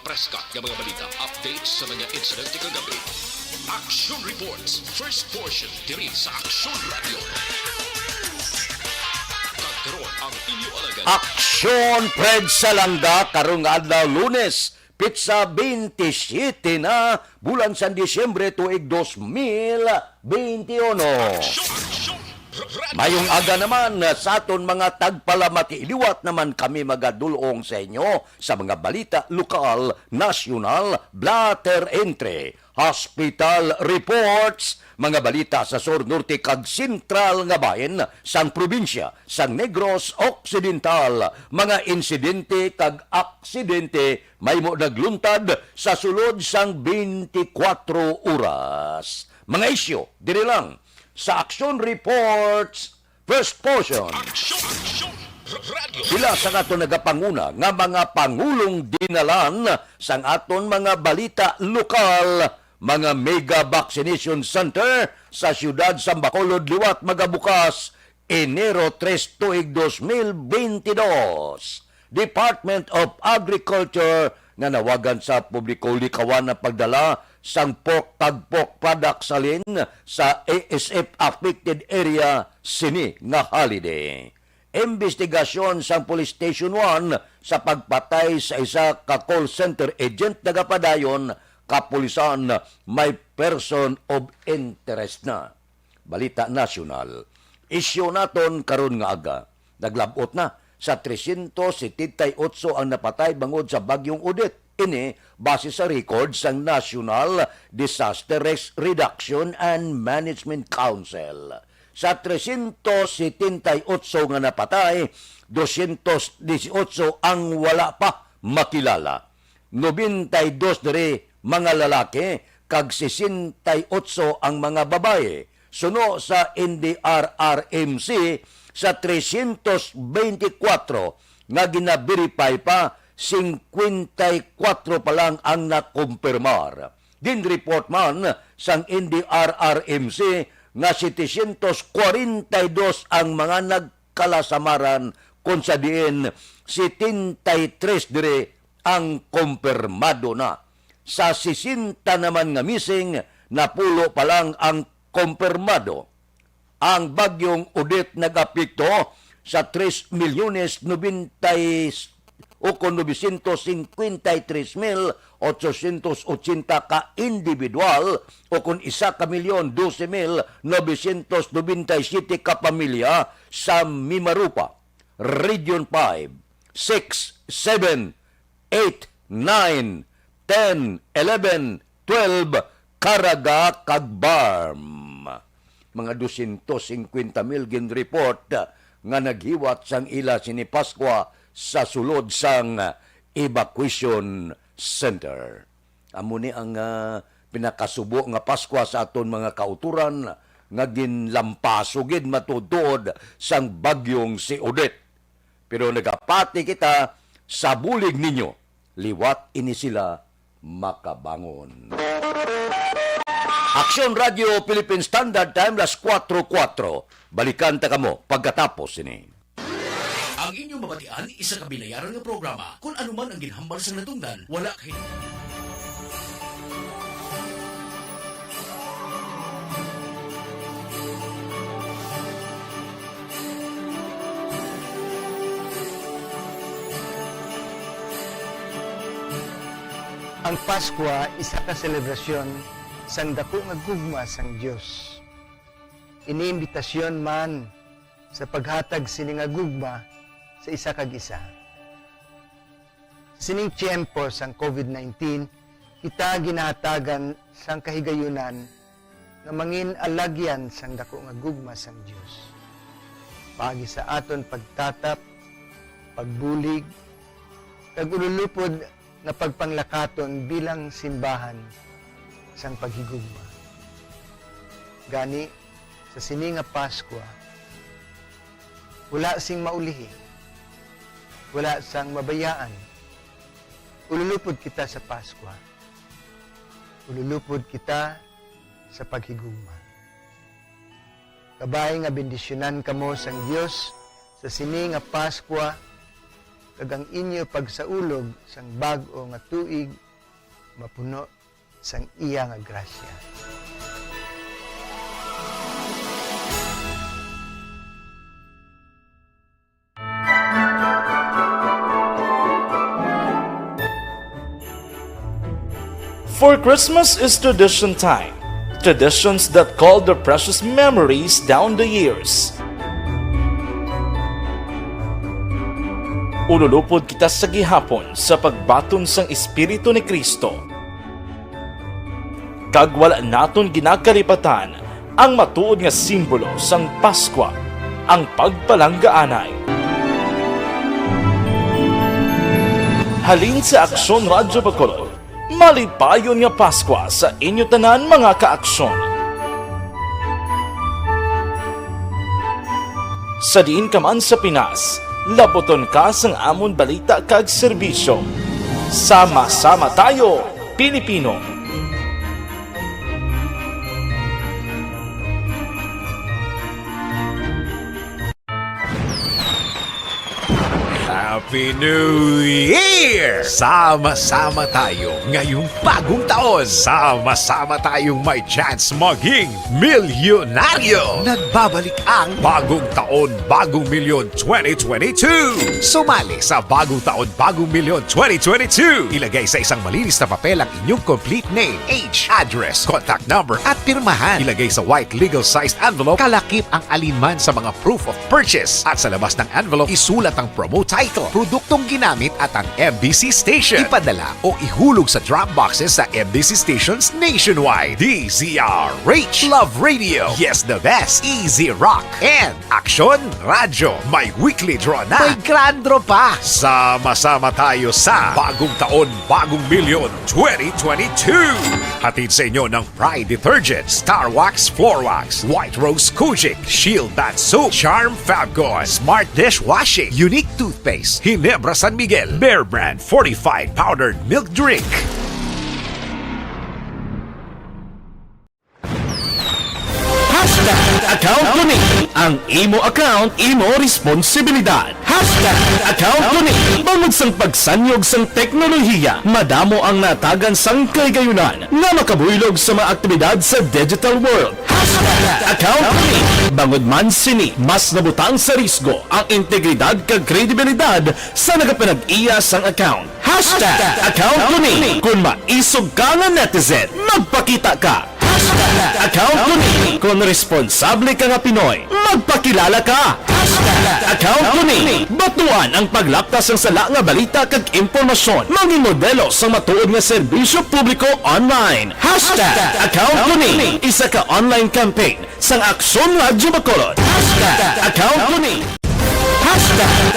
preskat nga mga balita, updates sa mga insidente kagabi. Action Reports, first portion diri sa Aksyon Radio. Kagkaroon ang inyo alagan. Aksyon Fred Salanga karong adlaw Lunes, Pizza 27 na bulan sa Disyembre tuig 2021. Aksyon Mayong aga naman sa aton mga tagpalamati, iliwat naman kami magadulong sa inyo sa mga balita lokal, nasyonal, blatter entry, hospital reports, mga balita sa Sur Norte kag Sentral nga bahin sang probinsya sang Negros Occidental, mga insidente kag aksidente may mo nagluntad sa sulod sang 24 oras. Mga isyo, diri lang sa Action Reports first portion. Aksyon Radio. Sila sa aton nagapanguna nga mga pangulong dinalan sang aton mga balita lokal, mga mega vaccination center sa siyudad sa Bacolod liwat magabukas Enero 3 tuig 2022. Department of Agriculture nga nawagan sa publiko likawan na pagdala sang pork product salin sa ASF affected area sini nga holiday. Investigasyon sang Police Station 1 sa pagpatay sa isa ka call center agent nagapadayon kapulisan may person of interest na. Balita nasyonal. Isyu naton karon nga aga. Naglabot na sa 378 ang napatay bangod sa bagyong Odette. Ini base sa record sang National Disaster Risk Reduction and Management Council. Sa 378 nga napatay, 218 ang wala pa makilala. 92 diri mga lalaki, kag 68 ang mga babae. Suno sa NDRRMC sa 324 nga gina-verify pa, 54 pa lang ang nakumpirmar. Din report man sang NDRRMC nga 742 ang mga nagkalasamaran kung sa diin 73 dire ang kumpirmado na. Sa 60 naman nga missing, napulo pa lang ang kumpirmado. Ang bagyong Odette nag-apekto sa 3,953,880 ka individual o kung 1,12,997 ka pamilya sa Mimarupa, Region 5, 6, 7, 8, 9, 10, 11, 12, Caraga, kag Barm. Mga 250,000 gin-report nga naghiwat sang ila sini Paskwa sa sulod sang evacuation center. Amo ni ang pinakasubo nga Paskwa sa aton mga kauturan nga ginlampasugid matudod sang bagyong si Odette. Pero nagapati kita sa bulig ninyo, liwat ini sila makabangon. Aksyon Radio Philippine Standard Time, las 4:04. Balikan ta kamo pagkatapos ini. Ang inyong mabatian, isa ka binayaran ng programa. Kung anuman ang ginhambal sa natungdan, wala kayo. Ang Paskwa isa ka selebrasyon sang dako nga gugma sang Dios. Iniimbitasyon man sa paghatag sini nga gugma sa isa kag isa. Sining tiyempo sang COVID-19, kita ginahatagan sang kahigayunan nga mangin alagyan sang dako nga gugma sang Dios. Pagi sa aton pagtatap, pagbulig, kag ululupod na pagpanglakaton bilang simbahan sang paghigugma. Gani, sa sini nga Paskwa, wala sing maulihi, wala sang mabayaan. Ululupod kita sa Paskwa. Ululupod kita sa paghigugma. Kabay nga bendisyonan kamo sang Dios sa sini nga Paskwa kag ang inyo pagsaulog sang bag-o nga tuig mapuno sang iya nga grasya. For Christmas is tradition time. Traditions that call the precious memories down the years. Ululupod kita sa gihapon sa pagbaton sang Espiritu ni Kristo. Kag wala naton ginakalipatan ang matuod nga simbolo sang Paskwa, ang pagpalanggaanay. Halin sa Aksyon Radyo Bacolod, malipayon nga Paskwa sa inyo tanan mga kaaksyon. Sa diin ka man sa Pinas, laboton ka sang amon balita kag serbisyo. Sama-sama tayo, Pilipino! Happy New Year! Sama-sama tayo ngayong bagong taon. Sama-sama tayong may chance maging milyonaryo. Nagbabalik ang Bagong Taon, Bagong Milyon 2022. Sumali sa Bagong Taon, Bagong Milyon 2022. Ilagay sa isang malinis na papel ang inyong complete name, age, address, contact number at pirmahan. Ilagay sa white legal-sized envelope, kalakip ang alinman sa mga proof of purchase. At sa labas ng envelope, isulat ang promo title, produktong ginamit at ang MBC station. Ipadala o ihulog sa drop boxes sa MBC stations nationwide. DZRH, Love Radio, Yes the Best, Easy Rock, and Aksyon Radyo. May weekly draw na. May grand draw pa. Sama-sama tayo sa Bagong Taon, Bagong Milyon 2022. Hatid sa inyo ng Pride Detergent, Star Wax Floor Wax, White Rose Kojic, Shield Bath Soap, Charm Fabgon, Smart Dishwashing, Unique Toothpaste, Ginebra San Miguel, Bear Brand Fortified Powdered Milk Drink. Account ko ni ang imo account, imo responsibilidad. Account ko ni bangod sang pagsanyog sang teknolohiya, madamo ang natagan sang kaygayunan nga makabuylog sa mga aktibidad sa digital world. Account ko ni bangod man sini mas nabutang sa risgo ang integridad kag kredibilidad sa nagapanag-iya sang account. Account ko ni kung maisog ka nga netizen, magpakita ka. Account ko ni kung responsable ka nga Pinoy, magpakilala ka. Account ko ni batuan ang paglaptas ng sala nga balita kag impormasyon, maging modelo sa matuod nga serbisyo publiko online. Account ko ni isa ka online campaign sang Aksyon Radyo Bacolod. Account ko ni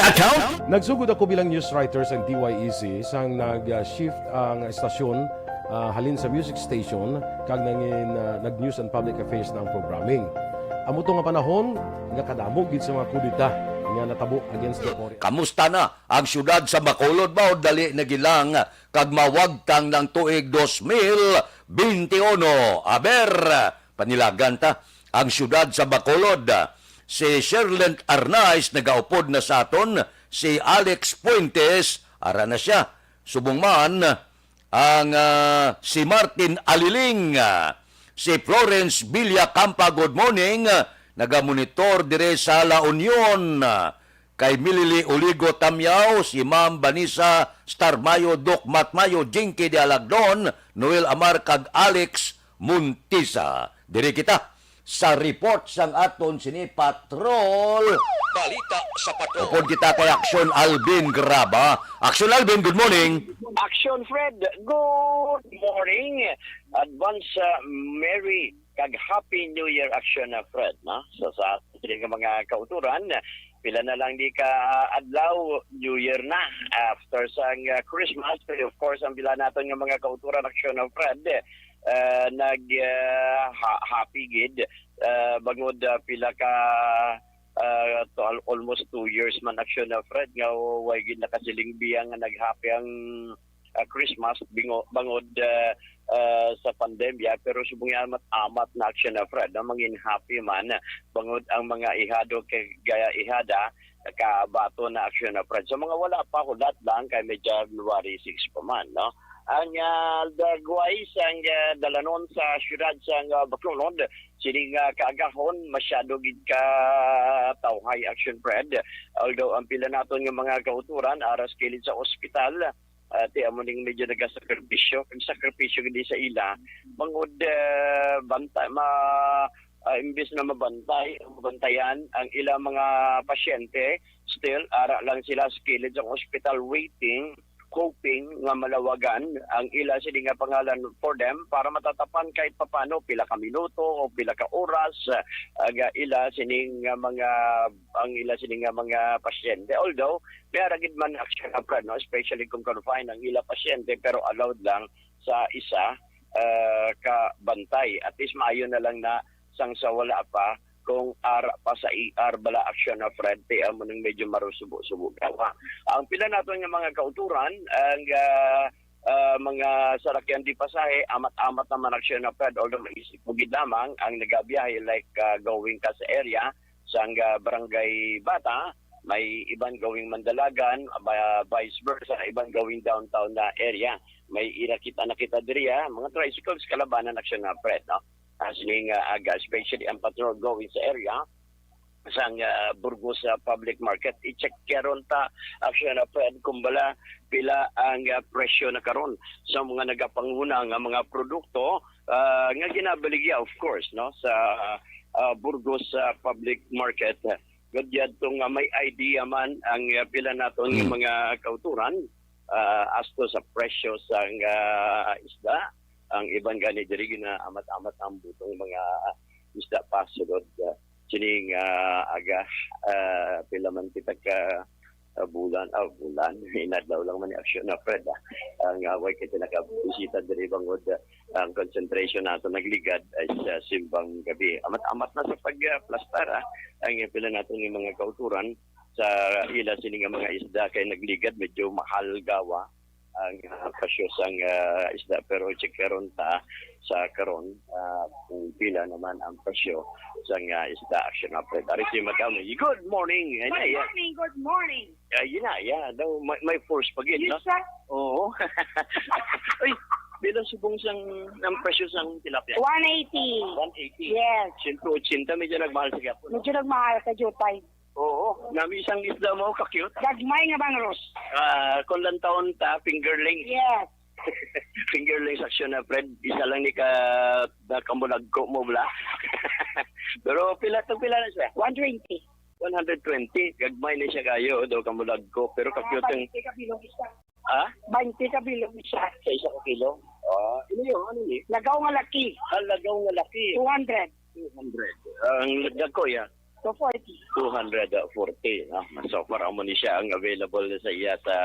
account. Nagsugod ako bilang news writer sa DYEC sang nag-shift ang estasyon halin sa music station kag nangin nag-news and public affairs na ang programming. Amo to nga panahon nga kadamog gid sa mga kudita nga natabo against the Korea. Kamusta na ang syudad sa Bacolod ba o dali na gilang kag mawagtang ng tuig 2021? Aber, panilagan ta ang syudad sa Bacolod. Si Sherlyn Arnaiz nagaupod na sa aton, si Alex Puentes ara na siya. Subong man ang si Martin Aliling, si Florence Villacampa, good morning, nagamonitor dire sa La Union, kay Milili Uligo Tamyaw, si Ma'am Banisa Starmayo, Doc Matmayo, Jinky de Alagdon, Noel Amar kag Alex Muntisa. Dire kita sa report sang aton sini Patrol. Balita sa Patrol. Upod kita kay Aksyon Alvin Graba. Aksyon Alvin, good morning. Aksyon Fred, good morning. Advance Merry kag Happy New Year Aksyon Fred, no? So sa ating mga kauturan, pila na lang di ka adlaw New Year na after sang Christmas. Of course, ang pila naton nga mga kauturan Aksyon Fred, happy gid bangod pila ka almost 2 years man Aksyon Fred nga way gid nakasilingbiang nga naghappy ang Christmas bangod sa pandemya, pero subong amat na Aksyon Fred na mangin happy man bangod ang mga ihado kay gaya ihada kabato na aksyon na Fred. So mga wala pa ako lahat lang kay may January 6 pa man, no? Ang dagway sang dalanon sa syudad sang Bacolod, sining kaagahon masyado gid ka tawhay action Fred. Although ang pila naton nga mga kauturan aras kilid sa ospital, ti amo ning medyo nagasakripisyo, kung sakripisyo gid sa ila, mangod bantay imbes na mabantayan ang ilang mga pasyente, still ara lang sila sa kilid sa ospital waiting, hoping nga malawagan ang ila sila nga pangalan for them para matatapan kahit papano pila ka minuto o pila ka oras aga ila sining mga ang ila sining mga pasyente. Although may gid man action Fred, no, especially kung confined ang ila pasyente, pero allowed lang sa isa ka bantay. At least maayo na lang na sang sa wala pa kung ara pa sa ER bala action na Fred, amo nang medyo marusubo-subo gawa. Ang pila nato nga mga kauturan, ang mga sarakyan di pasahe, amat-amat naman action na Fred, although naisip mo gid lamang ang nagabiyahe like going ka sa area sang barangay Bata, may ibang going Mandalagan, vice versa, ibang going downtown na area. May nakita diriya, mga tricycles kalabanan action na Fred, no? Sining aga, especially ang patrol going sa area sang Burgos Public Market, i-check karon ta action na Fred kung bala pila ang presyo na karon sa mga nagapanguna nga mga produkto nga ginabaligya of course, no, sa Burgos Public Market. Gadyad tong may idea man ang pila naton ng mga kauturan as to sa presyo sang isda. Ang ibang gani diri na amat-amat ang butong mga isda pa sugod sining aga pila man kita ka bulan inadlaw lang man ni aksyon na Fred. Ang way kita nakabisita diri bangod ang concentration nato nagligad ay sa simbang gabi. Amat-amat na sa pagplastar ang pila nato ng mga kauturan sa ila sining mga isda kay nagligad medyo mahal gawa ang presyo sang isda, pero check karon ta sa karon kung pila naman ang presyo sang isda action na Fred. Ari si Madam, good morning. Good morning. Daw may force pagid, no? Oo. Ay, bila subong sang ang presyo sang tilapia. 180. 180. Yes. 180 medyo nagmahal sa gapon. Medyo nagmahal sa jutay. Oo, nami isang isda mo ka-cute. Gagmay nga bang Ros? Kung lang taon ta fingerling. Yes. Fingerling action na Fred, isa lang ni ka kamulagko mo bla. Pero pila na siya? 120. 120, gagmay na siya kayo daw kamulagko, pero ka-cute ang 20 ka bilog isa. 20 ka bilog isa. sa isa ka kilo. Ano ni? Lagaw nga laki. Lagaw nga laki. 200. 200. Ang lagko ya. 240. 240. So far amo ni siya ang available sa iya sa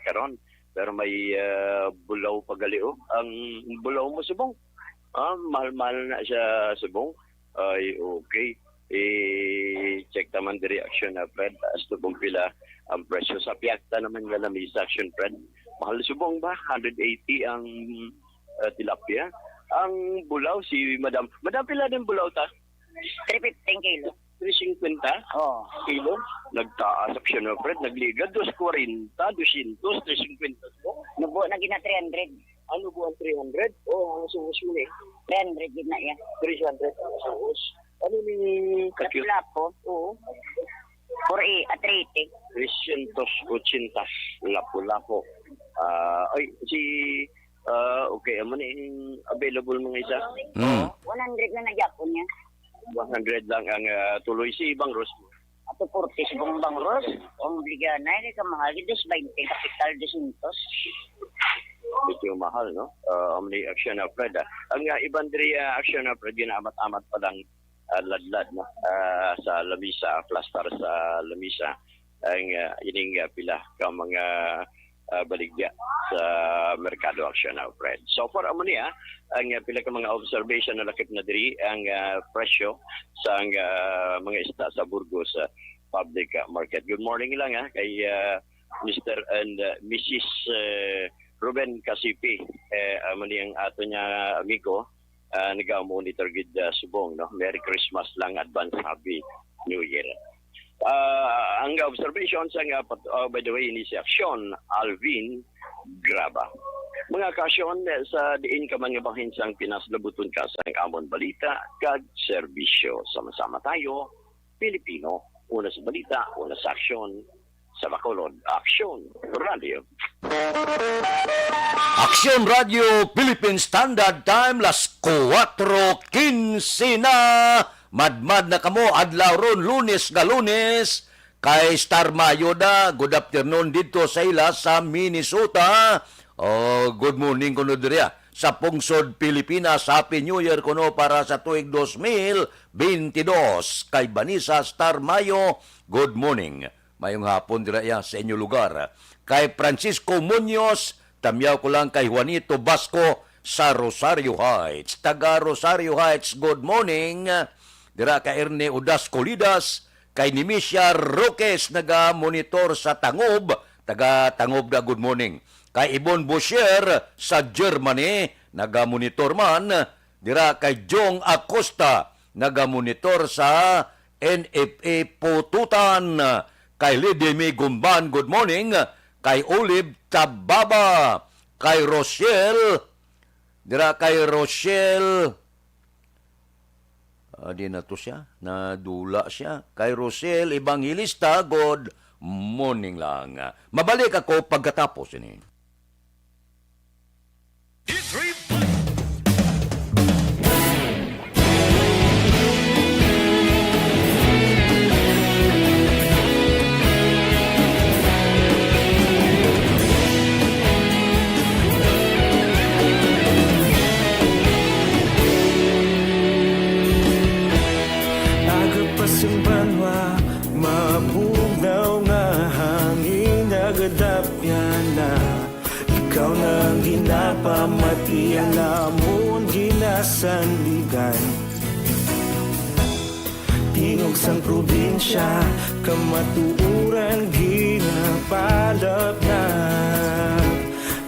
karon. Pero may bulaw pagalio. Ang bulaw mo subong. Mahal-mahal na siya subong. Ay okay. Check naman the reaction na Fred as to kung pila ang presyo sa piyakta naman nga na may action Fred. Mahal subong ba? 180 ang tilapia. Ang bulaw si Madam. Madam pila din bulaw ta? 315 kilo. 350 kilo. Nagtaas action na Fred. Nagligad 240, 200, 350. Nubo na gina 300. Ano buwan 300? Ang suhus mo ni. 300 gid na yan. 300 ang suhus. Ano ni kakit? Lapu-lapo. Oo. 380. 380 lapu-lapo. Okay, amo ni available mga isa. 100 na nagyapon niya. 100 lang ang tuloy si Ibang Ros. Ato 40 si Bang Ros. Ang bligana ay kamahal gid 20 kapital 200. Medyo mahal, no? Ni action na Fred. Ang ibang diri action na Fred ginaamat-amat pa lang ladlad, no? Sa lamisa, plastar sa lamisa. Ang ining pila ka mga baligya sa merkado action na Fred. So far amo niya ang pila ka mga observation na lakip na diri ang presyo sa mga isda sa Burgos Public Market. Good morning lang kay Mr. and Mrs. Ruben Casipi. Amo ni ang ato niya amigo nag-monitor gid subong, no? Merry Christmas lang, advance Happy New Year. ang observation sa nga, by the way, ni si Aksyon, Alvin Graba. Mga kasyon, sa diin ka man nga bahin sang pinaslabuton ka sa amon balita, kag serbisyo. Sama-sama tayo, Pilipino. Una sa balita, una sa aksyon, sa Bacolod, Aksyon Radio. Aksyon Radio Philippine Standard Time, las 4:15 na. Madmad na kamo, adlaw ron, lunes nga lunes. Kay Star Mayoda, good afternoon dito sa ila sa Minnesota. Oh, good morning kuno diriya sa Pungsod, Pilipinas. Happy New Year kuno para sa tuig 2022. Kay Banisa Star Mayo, good morning. Mayong hapon diriya sa inyo lugar. Kay Francisco Muñoz, tamyaw ko lang kay Juanito Basco sa Rosario Heights. Taga Rosario Heights, good morning. Dira kay Erne Udas Colidas, kay Nimisha Roques, naga-monitor sa Tangob. Taga Tangob na good morning. Kay Ibon Boucher sa Germany, naga-monitor man. Dira kay Jong Acosta, naga-monitor sa NFA Pututan. Kay Lidimi Gumban, good morning. Kay Olive Tababa, kay Rochelle, dira kay Rochelle, di na to siya, nadula siya. Kay Rochelle Evangelista, good morning lang. Mabalik ako pagkatapos ini. Agapasumbanwa, mabugaw nga hangin nagadapyan na. Ikaw nang ginapamatian namon ginasandigan. Tingog sang probinsya, kamatuuran ginapalap na.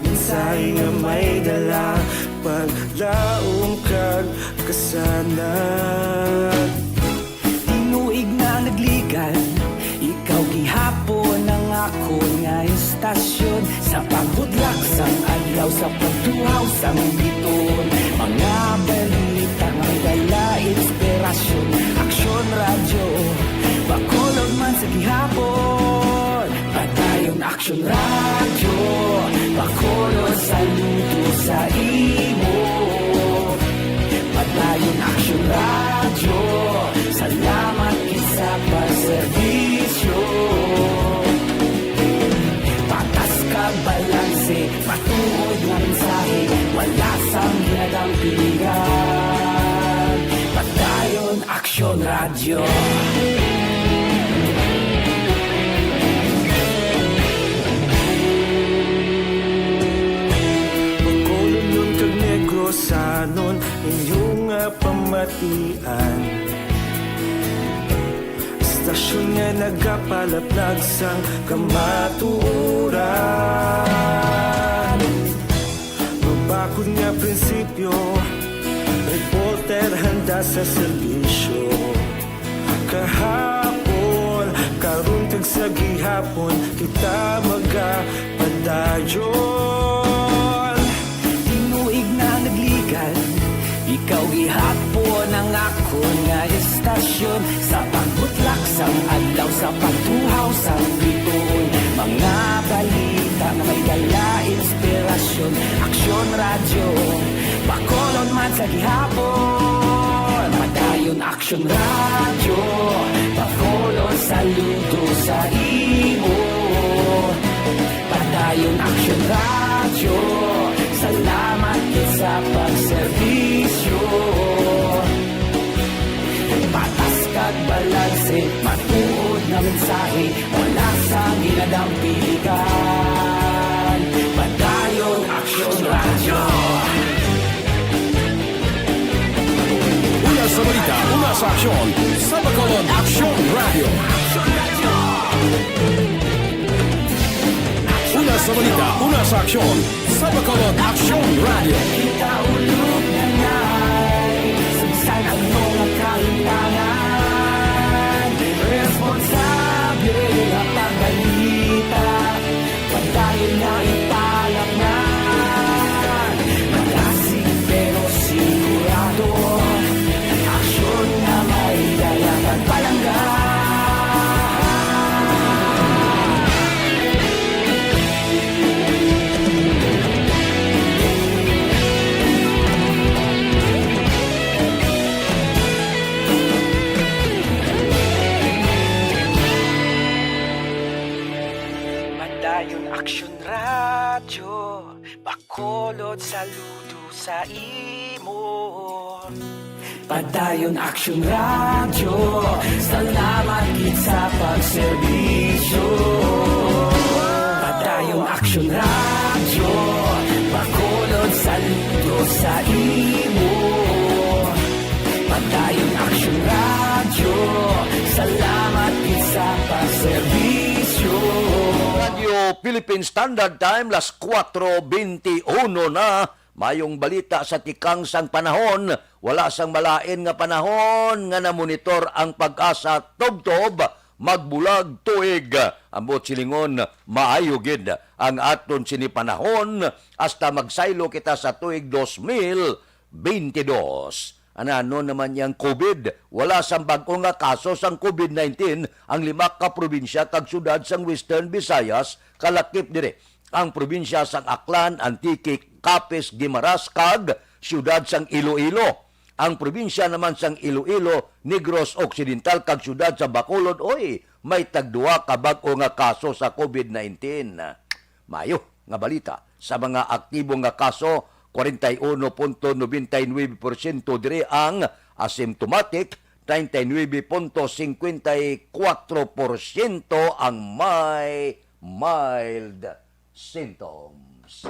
Minsay nga may dala, paglaom kag kasanag. Tinuig na nagligan, ikaw gihapon ang ako nga istasyon. Sa pagbutlak sang adlaw, sa pagtuhaw sang biton. Mga balita nga dala inspirasyon. Aksyon Radio, Bacolod man sa gihapon. Patayon Aksyon Radio, Bacolod saludo sa imo. Patayon Aksyon Radio, salamat isa pa serbisyo. Patas kag balanse, matuod nga mensahe, wala sang ginadang pilihan. Patayon Aksyon Radio. Bacolod nun kag Negrosanon, inyong pamatian. Istasyon nga nagapalaplag sang kamatuuran. Mabakod nga prinsipyo, reporter handa sa serbisyo. Kahapon, karon kag sa gihapon, kita magapadayon. Tinuig na nagligan, ikaw gihapon ang ako nga istasyon. Sa pagbutlak sang adlaw, sa pagtuhaw sang biton. Mga balita na may dala inspirasyon. Aksyon Radio, Bacolod man sa gihapon. Patayon Aksyon Radio, Bacolod saludo sa imo. Patayon Aksyon Radio, salamat sa pagserbisyo. Patas kag balanse, matuod na mensahe, wala sa ginadang piligan. Patayon Aksyon Radio. Una sa balita, una sa aksyon, sa Bacolod Aksyon Radio. Una sa balita, una sa aksyon, sa Bacolod Aksyon Radio. Kita ulog na ngay, saan ang mga kahintangan, responsable. Bacolod, saludo sa imo. Padayon Aksyon Radio, salamat gid sa pagserbisyo. Padayon Aksyon Radio, Bacolod, saludo sa imo. Padayon Aksyon Radio, salamat gid sa pagserbisyo. Radio Philippine Standard Time, las 4:21 na. Mayong balita sa tikang sang panahon, wala sang malain nga panahon nga namonitor ang pag-asa tubtob magbulag tuig. Ambot silingon maayo gid ang aton sini panahon hasta magsaylo kita sa tuig 2022. Ano naman yang COVID? Wala sang bag-o nga kaso sang COVID-19 ang 5 ka probinsya kag syudad sang Western Visayas kalakip dire. Ang probinsya sang Aklan, Antique, Capiz, Guimaras kag syudad sang Iloilo. Ang probinsya naman sang Iloilo, Negros Occidental kag syudad sa Bacolod, may tagduwa ka bag-o nga kaso sa COVID-19. Mayo nga balita sa mga aktibo nga kaso, 41.99% dire ang asymptomatic, 39.54% ang may mild symptoms.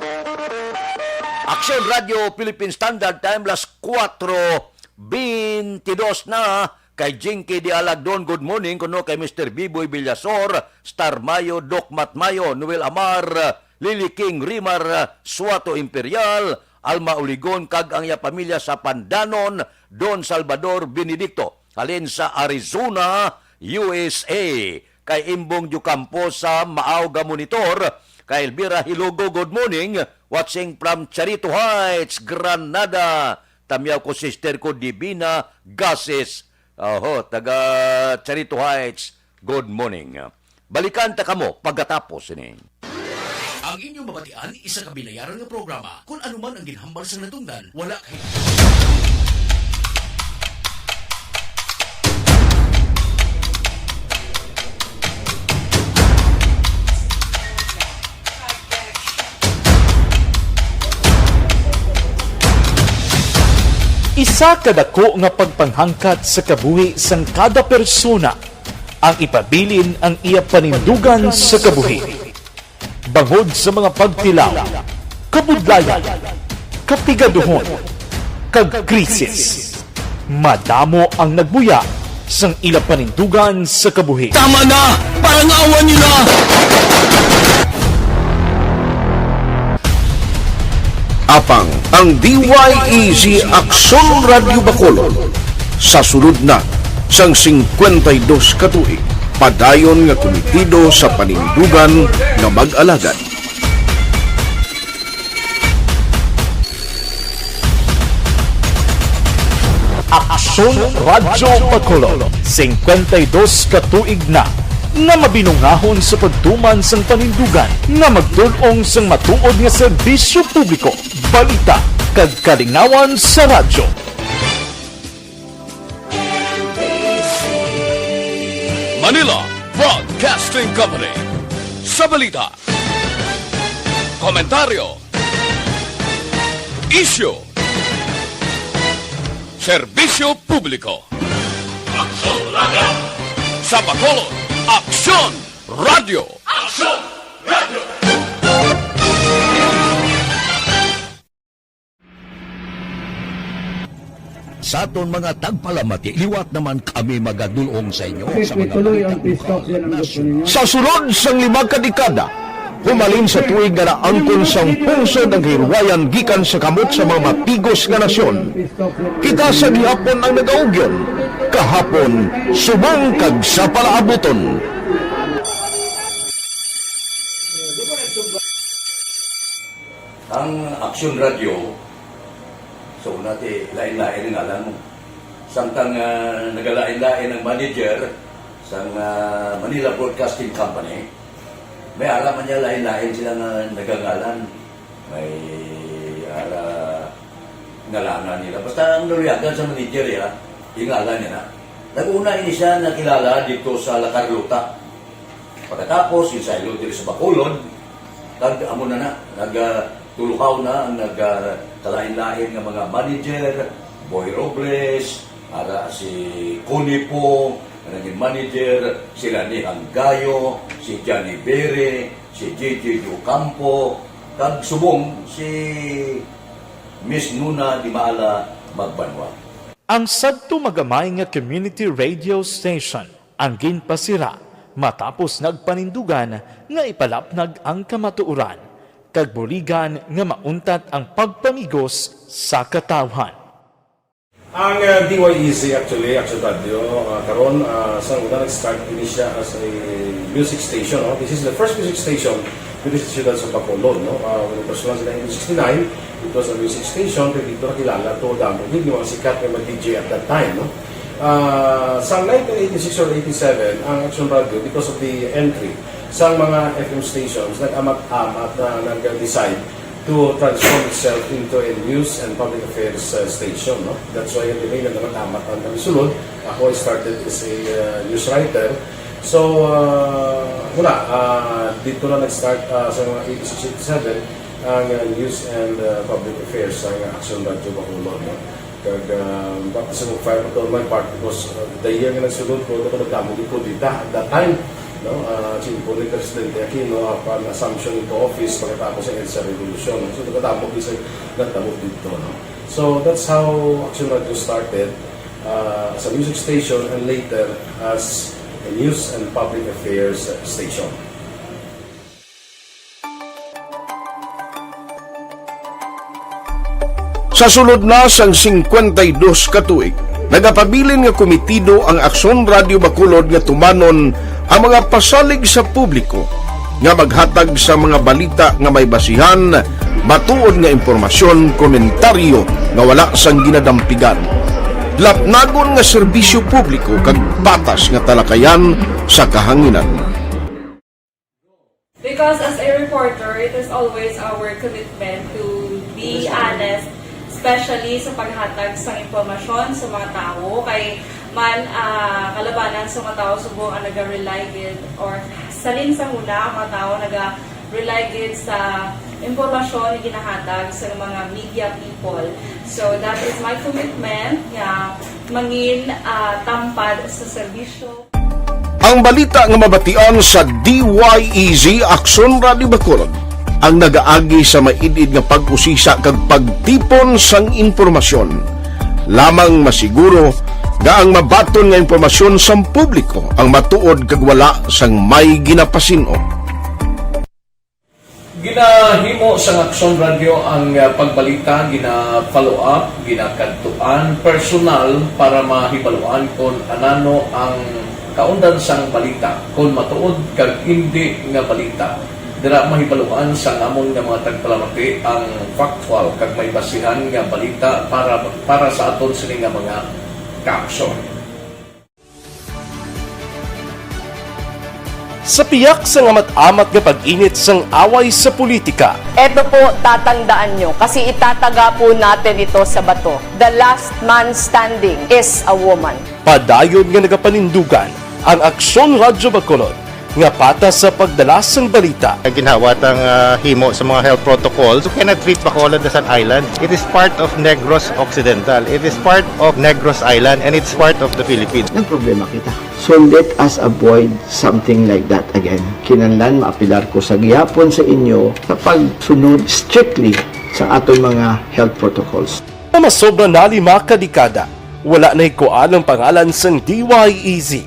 Aksyon Radio Philippine Standard Time, las 4:22 na. Kay Jinky Di Alagdon, good morning. Kuno kay Mr. Biboy Villasor, Star Mayo, Doc Matmayo, Noel Amar, Lily King, Rimar, Suato Imperial, Alma Uligon, kag ang iya pamilya sa Pandanon, Don Salvador Benedicto. Halin sa Arizona, USA. Kay Imbong Jucampo sa Maauga Monitor, kay Elvira Hilogo, good morning. Watching from Charito Heights, Granada. Tamyaw ko sister ko, Divina Gases. Taga Charito Heights, good morning. Balikan ta kamo pagkatapos ini. Ang inyong mabatian, isa ka binayaran nga programa. Kung ano man ang ginhambal sa natungdan, wala kay... Isa kadako nga pagpanghangkat sa kabuhi sang kada persona ang ipabilin ang iya panindugan sa kabuhi. Bangod sa mga pagtilaw, kabudlayan, kapigaduhon, kag krisis. Madamo ang nagbuya sang ila panindugan sa kabuhi. Tama na! Parang awan nyo na! Apang ang DYEZ Aksyon Radio Bacolod sa sulod na sang 52 katuig, padayon nga komitido sa panindugan nga mag-alagad. Aksyon Radio Bacolod, 52 katuig na nga mabinungahon sa pagtuman sang panindugan nga magtulong sang matuod nga serbisyo publiko, balita kag kalingawan sa radyo. Manila Broadcasting Company. Sa balita, komentaryo, isyu, serbisyo publiko. Aksyon Radio! Sa Bacolod, Aksyon Radio! Aksyon Radio! Sa aton mga tagpalamati, liwat naman kami magadulong sa inyo sa mga Sa sulod sang 5 kadekada, humalin sa tuig nga naangkon sang pungsod ang hirwayan gikan sa kamot sa mga mapigos nga nasyon. Kita sa gihapon ang nagaugyon, kahapon subong kag sa palaabuton. Ang Aksyon Radio, so natin lain-lain ang alam mo. Samtang nagalain-lain ang manager sa Manila Broadcasting Company, may alaman niya lain-lain sila nagangalan. May ngalangan nila. Basta ang naluyagan sa manager ingalan niya na. Nag-una ini siya nakilala dito sa La Carlota. Pagkatapos, yung sa Ilodri sa Bacolod, nag-amo na tulukaw na ang nagkalain-lain ng mga manager, Boy Robles, ara si Connie po, naging manager, sila ni Hanggayo, si Johnny Bere, si JJ Ocampo, kag subong si Miss Nuna Di Mala Magbanwa. Ang sadto magamay nga community radio station ang ginpasira matapos nagpanindugan nga ipalapnag ang kamatuoran kag buligan nga mauntat ang pagpamigos sa katawhan. Ang DYEZ actually, Aksyon Radio, karon sa una nag-start din siya as a music station. No? This is the first music station with the Ciudad sa Bacolod. No? When it was launched in 1969, it was a music station. Pero dito nakilala to damo yung mga sikat na DJ at that time. No? Sa 1986 or 87, ang Aksyon Radio, because of the entry sa mga FM stations, nag-amat-amat na nag-decide to transform itself into a news and public affairs station. No? That's why yung name na naman-amat ang kami sulod. Ako I started as a news writer. So, dito na nag-start sa mga 86-87 ang news and public affairs ang Aksyon Radio Bacolod. No? Kag baptism of fire to my part because the year nga nagsulod ko, ito nagdamo ko dito at that time. No, po ni Presidente Aquino upon assumption into office pagkatapos ng EDSA Revolution. So, nagdamo isa nagdamo dito. No? So, that's how Aksyon Radio started as a music station and later as a news and public affairs station. Sa sulod na sang 52 ka tuig, nagapabilin nga komitido ang Aksyon Radio Bacolod nga tumanon ang mga pasalig sa publiko nga maghatag sa mga balita nga may basihan, matuod nga impormasyon, komentaryo nga wala sang ginadampigan. Lapnagon nga serbisyo publiko kag patas nga talakayan sa kahanginan. Because as a reporter, it is always our commitment to be honest, especially sa paghatag sa impormasyon sa mga tao kay man kalabanan sa mga tao subong ang naga-rely gid or salin sa huna ang mga tao naga-rely gid sa impormasyon na ginahatag sa mga media people. So that is my commitment nga mangin tampad sa serbisyo. Ang balita nga mabatian sa DYEZ Aksyon Radio Bacolod ang nagaagi sa maidid nga pag-usisa kag pagtipon sang impormasyon. Lamang masiguro nga ang mabaton nga impormasyon sa publiko ang matuod kag wala sang may ginapasino. Ginahimo sa Aksyon Radio ang pagbalita, gina-follow up, ginakadtuan personal para mahibaluan kung anano ang kaundan sang balita, kung matuod kag hindi nga balita. Dira mahibaluan sa amon nga mga tagpalamati ang factual kag may basihan nga balita para sa aton sini nga mga kaaksyon. Sa piyak sa amat-amat nga pag-init sang away sa politika, Eto po, tatandaan nyo, kasi itataga po natin ito sa bato. The last man standing is a woman. padayon nga nagapanindugan ang Aksyon Radio Bacolod nga patas sa pagdalas ng balita. Ginhawat ang himo sa mga health protocols. You cannot treat Bacolod as an island. It is part of Negros Occidental. It is part of Negros Island and it's part of the Philippines. Ang problema kita. So let us avoid something like that again. Kinahanglan maapilar ko sa gihapon sa inyo sa pagsunod strictly sa aton mga health protocols. Masobra na 5 kadekada, wala na ikuan ang pangalan sang DYEZ,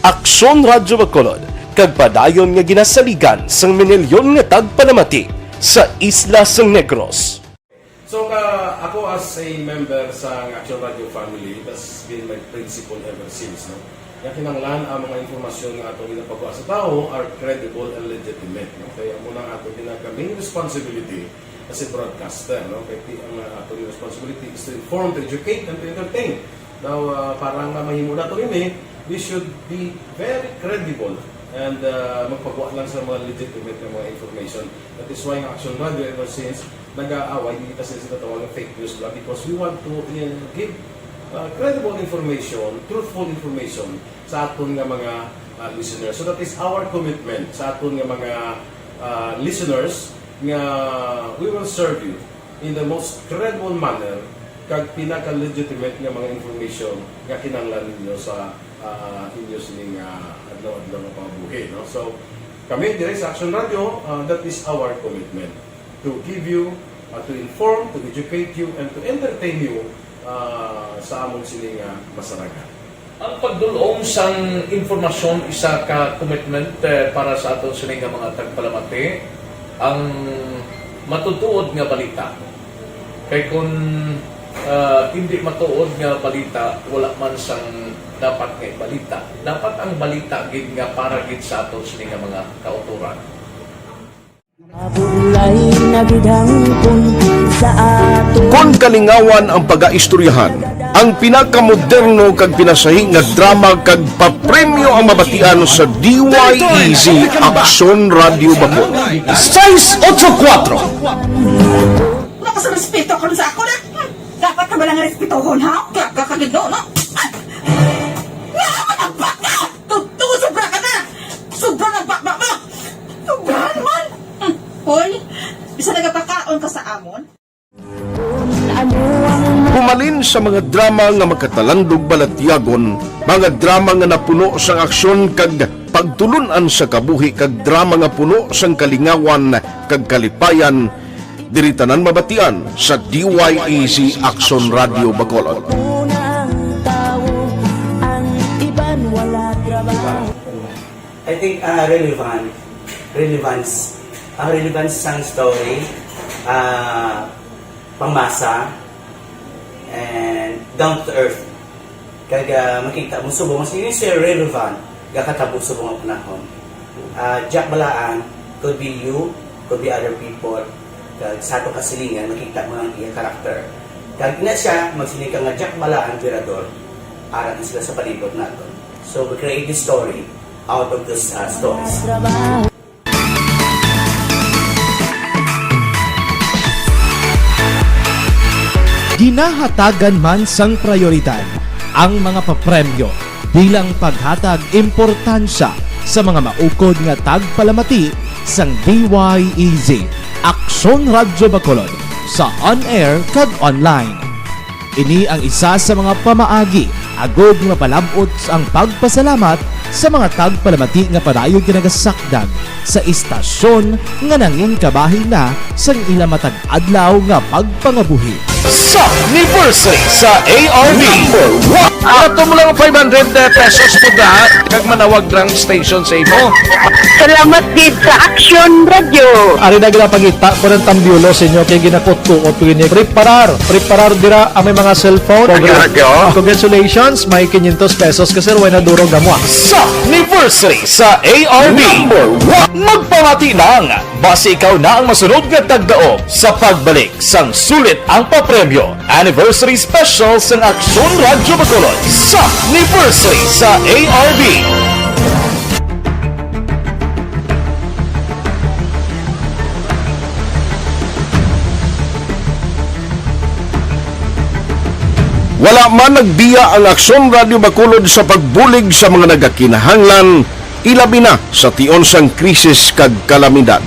Aksyon Radio Bacolod, kag padayon nga ginasaligan sang minilyon nga tagpanamati sa isla sang Negros. So ako as a member sa Aksyon Radio family, that's been my principle ever since. No? Kaya kinanglan ang mga informasyon nga ato ginapagawa sa tao are credible and legitimate. No? Kaya muna ato main responsibility as a broadcaster. No? Kaya ang ato responsibility is to inform, to educate, and to entertain. Now, parang mahimo na ito rin we should be very credible and magpagawa lang sa mga legitimate na mga information. That is why ang Aksyon Radio ever since nag-aaway, hindi kasi sila tawag ng fake news lang because we want to give credible information, truthful information sa aton nga mga listeners. So that is our commitment sa aton nga mga listeners nga we will serve you in the most credible manner kag pinaka-legitimate nga mga information nga kinahanglan ninyo sa inyo sining adlaw-adlaw nga pambuhi. No? So, kami dire sa Aksyon Radio, that is our commitment to give you, to inform, to educate you, and to entertain you sa among sining masaragan. Ang pagdulong sang informasyon isa ka commitment para sa aton sining mga tagpalamati ang matutuod nga balita. Kay kung hindi matuod nga balita, wala man sang dapat nga balita. Dapat ang balita gid nga para gid sa aton sining mga kauturan. Kung kalingawan ang pag-aistoryahan, ang pinakamoderno kag pinasahi nga drama kag papremyo ang mabatian sa DYEZ Aksyon Radio Bacol. 684 Wala ka sa respeto ka sa ako na. Dapat ka ba lang respetohon, ha? Kakagid no? Nga ang baka! Tuto, sobra ka na! Sobra ng baka mo! Sobra naman! Hoy, bisa nagapakaon ka sa amon? Pumalin sa mga drama nga magkatalandog balatyagon, mga drama nga napuno sang aksyon kag pagtulunan sa kabuhi kag drama nga puno sang kalingawan kag kalipayan, diritanan mabatian sa DYEZ Aksyon Radio Bacolod. I think relevance sang story, pangmasa, and down to earth. Kaya makita mo subong, mas yun siya relevant, kakatabo subong ang panahon. Jack Balaan, could be you, could be other people, kag sa ato kasilingan, makita mo ang iya karakter. Kag ina siya, magsiling ka nga Jack Balaan, Virador, aral sila sa palibot natin. So we create this story out of these stories. Ginahatagan man sang prioridad ang mga papremyo bilang paghatag importansya sa mga maukod nga tagpalamati sang DYEZ Aksyon Radio Bacolod sa on-air kag online. Ini ang isa sa mga pamaagi agod mapalabot ang pagpasalamat sa mga tagpalamati nga padayon ginagasakdag sa istasyon nga nangin kabahin na sang ila matag adlaw nga pagpangabuhi. Sa anniversary sa ARV number 1. Ato mo lang 500 pesos po da kag manawag drang station sa imo. Salamat gid sa Aksyon Radio. Ari na gina pangita ko ng tambyulo sa inyo kay ginakot-kuot ko ini preparar dira ang may mga cellphone. Congratulations, may 500 pesos kasi way na durog na mo. Sa anniversary sa ARV number 1. Magpamati lang base ikaw na ang masunod nga tagdao sa pagbalik sang sulit ang papremyo. Anniversary special sang Aksyon Radio Bacolod sa anniversary sa ARV. Wala man nagbiya ang Aksyon Radio Bacolod sa pagbulig sa mga nagakinahanglan, ilabi na sa tion sang krisis kag kalamidad.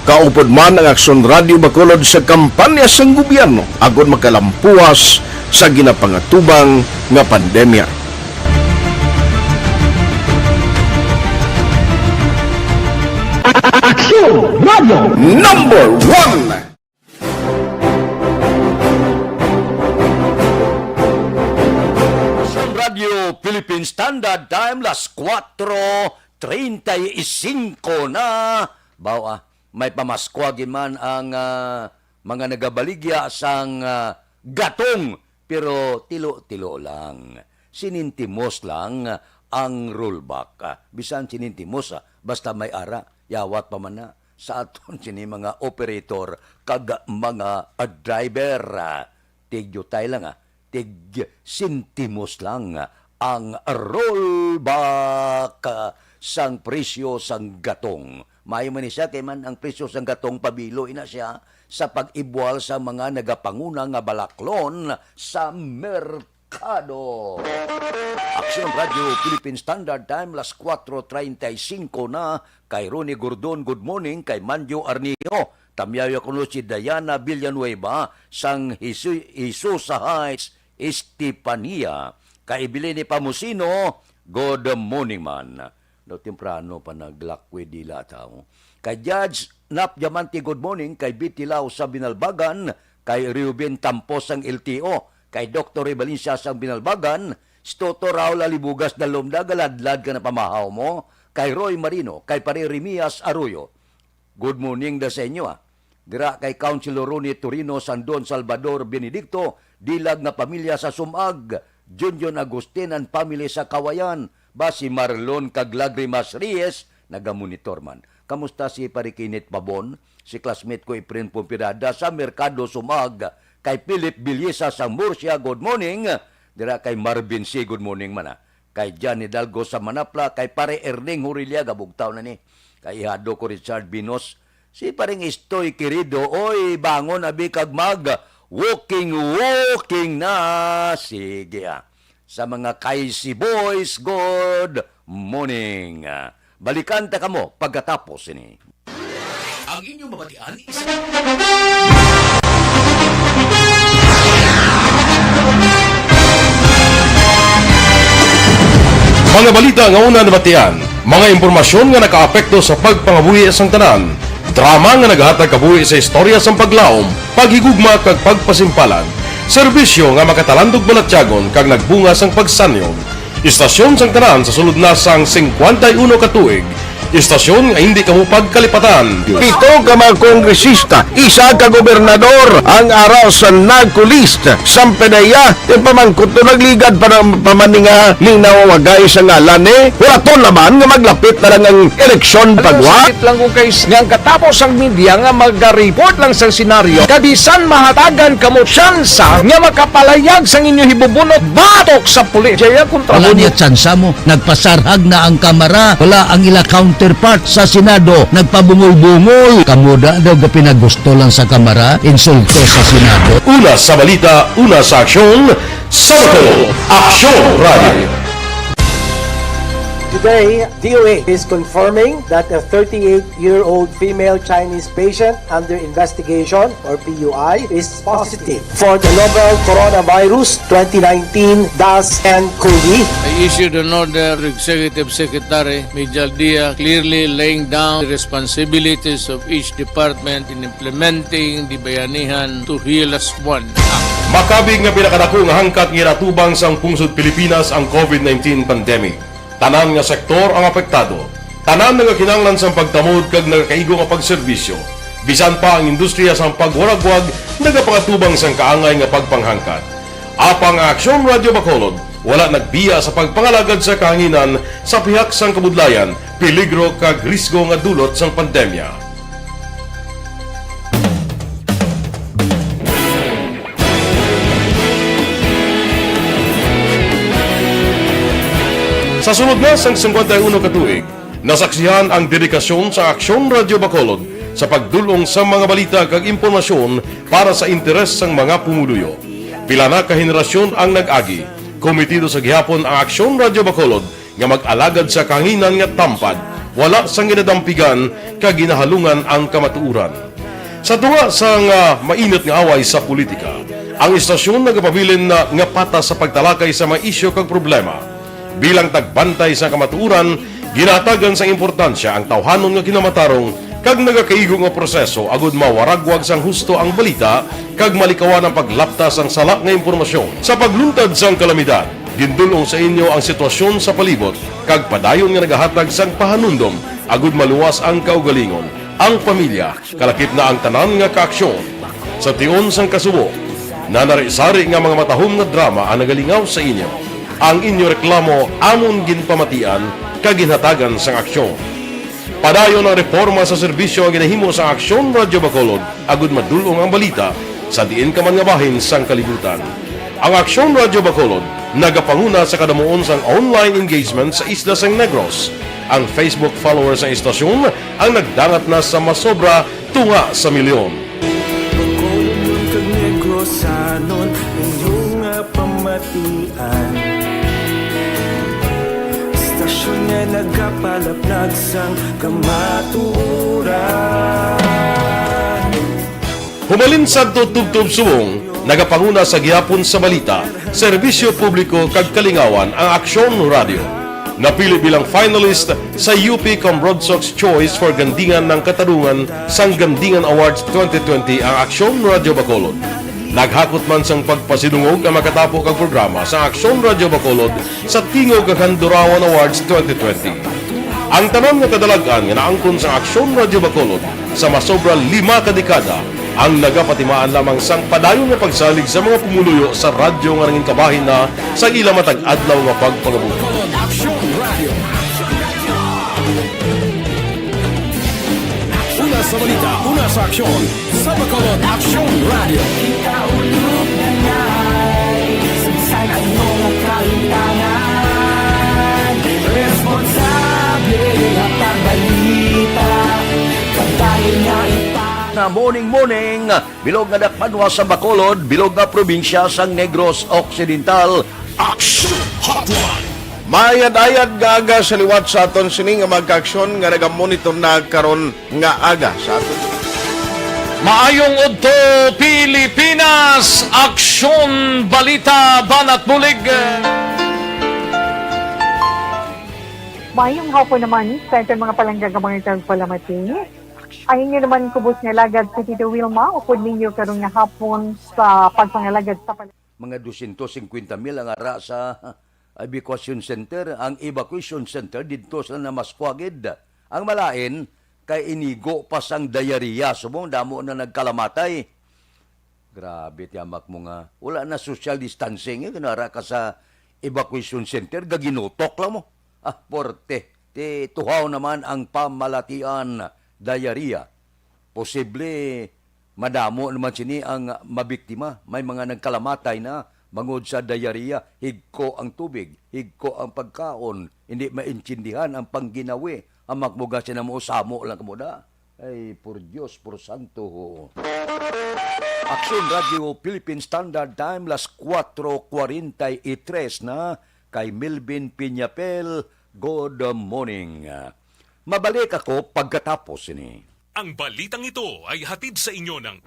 Kaupod man ang Aksyon Radio Bacolod sa kampanya sang gobyerno agod makalampuas sa ginapangatubang nga pandemya. Aksyon Radio number 1. Radio Philippine Standard Time, las 4:35 na. Bawa, may pamaskwagin man ang mga nagabaligya sang gatong, pero tilo-tilo lang. Sinintimos lang ang rollback. Bisan sinintimos, basta may ara, yawat pa man na sa aton sini mga operator kag mga driver. Tigyo tayo lang tig-sintimos lang ang rollback sang presyo sang gatong. May man siya kay man ang presyo sang gatong pabilo ina siya sa pag-ibwal sa mga nagapanguna nga balaklon sa merkado. Merkado. Aksyon Radio Philippine Standard Time, las 4:35 na. Kay Ronnie Gordon, good morning. Kay Manjo Arnio, tamyayo kuno si Diana Villanueva, sang Hisusa Heights, Estepania. Kay Bilene Pamusino, good morning man. No temprano pa naglakwe dila tao. Kay Judge Nap Diamante, good morning. Kay Bitilaw sa Binalbagan, kay Reuben Tampos ang LTO, kay Dr. Valencia sa Binalbagan, Stoto Raul Alibugas na lumdagaladlad ka na pamahaw mo, kay Roy Marino, kay Pare Remias Arroyo. Good morning da sa inyo. Dira kay Councilor Ronnie Torino, Sandon Salvador Benedicto, dilag na pamilya sa Sumag, Junjun Agustin and family sa Kawayan, ba si Marlon Caglagrimas Reyes, nagamonitor man. Kamusta si Parikinit Pabon, si classmate ko Iprin Pumpirada sa Merkado Sumag, kay Philip Bilyesa sa Murcia, good morning. Dira kay Marvin C, good morning man. Kay John Hidalgo sa Manapla, kay Pare Erning Hurilia, gabugtaw na ni. Kay Ihado ko Richard Binos, si paring Estoy Querido, oy, bangon abi kag mag, walking na. Sige Sa mga Kaisi Boys, good morning. Balikan ta kamo pagkatapos ini. Ang inyong mabatian Mga balita nga una nabatian, mga impormasyon nga nakaapekto sa pagpangabuhi sang tanan, drama nga naghatag kabuhi sa istorya sang paglaom, paghigugma kag pagpasimpalan, serbisyo nga makatalandog balatyagon kag nagbunga sang pagsanyog, istasyon sang tanan sa sulod na sang 51 ka tuig, istasyon nga hindi kamo pagkalipatan. 7 ka mga kongresista, 1 ka gobernador, ang araw sa nagkulist, sampedaya, yung pamangkot to nagligad para pamaninga linaw wagay sa ngalan wala to naman nga maglapit na lang ang eleksyon pagwa. Lang kung kayo nga katapos ang media nga mag-report lang sa senaryo, kadisan mahatagan kamo tsansa nga makapalayag sa inyo hibubunot batok sa pulis. Jaya kontra wala niya tsansa mo, nagpasarhag na ang kamera, wala ang ila counterpart sa Senado, nagpabungol-bungol. Kamuda daw ga pinagusto lang sa kamera, insulto sa Senado. Una sa balita, una sa aksyon, Sabado, Aksyon Radio. Today, DOA is confirming that a 38-year-old female Chinese patient under investigation, or PUI, is positive for the novel coronavirus 2019-nCoV. I issued an order to Executive Secretary Major Dia clearly laying down the responsibilities of each department in implementing the Bayanihan to Heal as One Act. Makabig nga pinakadako nga hangkat nga natubang sang pungsod Pilipinas ang COVID-19 pandemic. Tanan nga sektor ang apektado. Tanan nga kinahanglan sang pagtamod kag nagakaigo nga pagserbisyo. Bisan pa ang industriya sang pagwaragwag nagapangatubang sang kaangay nga pagpanghangkat. Apang Aksyon Radio Bacolod wala nagbiya sa pagpangalagad sa kahanginan sa pihak sang kabudlayan, peligro kag risgo nga dulot sang pandemya. Sa sunod na sang 51 ka tuig, nasaksihan ang dedikasyon sa Aksyon Radio Bacolod sa pagdulong sa mga balita kag impormasyon para sa interes sang mga pumuluyo. Pila na ka henerasyon ang nag-agi, komitido sa gihapon ang Aksyon Radio Bacolod nga mag-alagad sa kanginan nga tampad, wala sang ginadampigan kag ginahalungan ang kamatuuran. Sa tunga sang mainit nga away sa politika, ang istasyon nagapabilin na nga patas sa pagtalakay sa mga isyu kag problema. Bilang tagbantay sa kamatuuran, ginatagan sa importansya ang tawhanon nga kinamatarong kag nagakaigo nga proseso agud mawaragwag sang husto ang balita kag malikawan ang paglapta sang sala nga impormasyon. Sa pagluntad sang kalamidad, gindulong sa inyo ang sitwasyon sa palibot kag padayon nga nagahatag sang pahanundom agud maluwas ang kaugalingon, ang pamilya, kalakip na ang tanan nga kaaksyon. Sa tion sang kasubo, nanarisari nga mga matahom nga drama ang nagalingaw sa inyo. Ang inyo reklamo amon ginpamatian kaginhatagan sang aksyon. Padayon ang reforma sa serbisyo ang ginahimo sa Aksyon Radio Bacolod agud madulong ang balita sa diin ka man nga bahin sang kalibutan. Ang Aksyon Radio Bacolod nagapanguna sa kadamuon sang online engagement sa isla sang Negros. Ang Facebook followers sa istasyon ang nagdangat na sa masobra tunga sa milyon. Bacolod kag Negros sanon inyong palamatian. Stasyon nga nagapalaplag sang kamaturan. Humalin sa tutubtub subong, nagapanguna sa gihapon sa balita, serbisyo publiko kag kalingawan ang Aksyon Radio. Napili bilang finalist sa UP Broadsox Choice for Gandingan ng Katarungan sang Gandingan Awards 2020 ang Aksyon Radio Bacolod. Naghakot man sang pagpasinungog ang makatapo kang programa sa Aksyon Radio Bacolod sa Tingog kag Handurawan Awards 2020. Ang tanan nga kadalagan nga naangkon sa Aksyon Radio Bacolod sa masobra 5 ka dekada ang nagapatimaan lamang sang padayon nga pagsalig sa mga pumuluyo sa radyo nga nanging kabahin na sa ilang matag-adlaw nga pagpangabuhi. Una sa balita, una sa aksyon, sa Bacolod Aksyon Radio. Ikaulog na na'y sagsag ang mga kaintangan. Responsable at pagbalita, kagaya na na morning, bilog nga dakpanwa sa Bacolod, bilog nga probinsya sang Negros Occidental. Action Hotline! Mayad-ayad nga aga sa liwat sa aton sining nga magka-aksyon nga nagamonitor na karon nga aga sa aton. Maayong udto Pilipinas, Aksyon Balita Banat Bulig. Mayong hapon naman sa ito mga palanggang mga palamati. Ay inyo naman kubos nga lagad si Tito Wilma upod ninyo karong nga hapon sa pagpangalagad sa Mga 250,000 ang ara sa evacuation center. Ang evacuation center dito sa Namaskwagid. Ang malain kay inigo pa sang diarrhea. Subong damo na nagkalamatay. Grabe tiyamak mo nga. Wala na social distancing. Kanara ka sa evacuation center. Gaginotok lang mo. Porte. Tuhaw naman ang pamalatian diarrhea. Posible madamo naman sini ang mabiktima. May mga nagkalamatay na bangod sa diarrhea. Higko ang tubig, higko ang pagkaon, hindi maintindihan ang pangginawi. Ang magmuga siya na mo, samo lang kamuda. Ay, por Diyos, por Santo. Aksyon Radio Philippine Standard Time, las 4:43 na kay Melvin Piñapel. Good morning. Mabalik ako pagkatapos ini. Ang balitang ito ay hatid sa inyo ng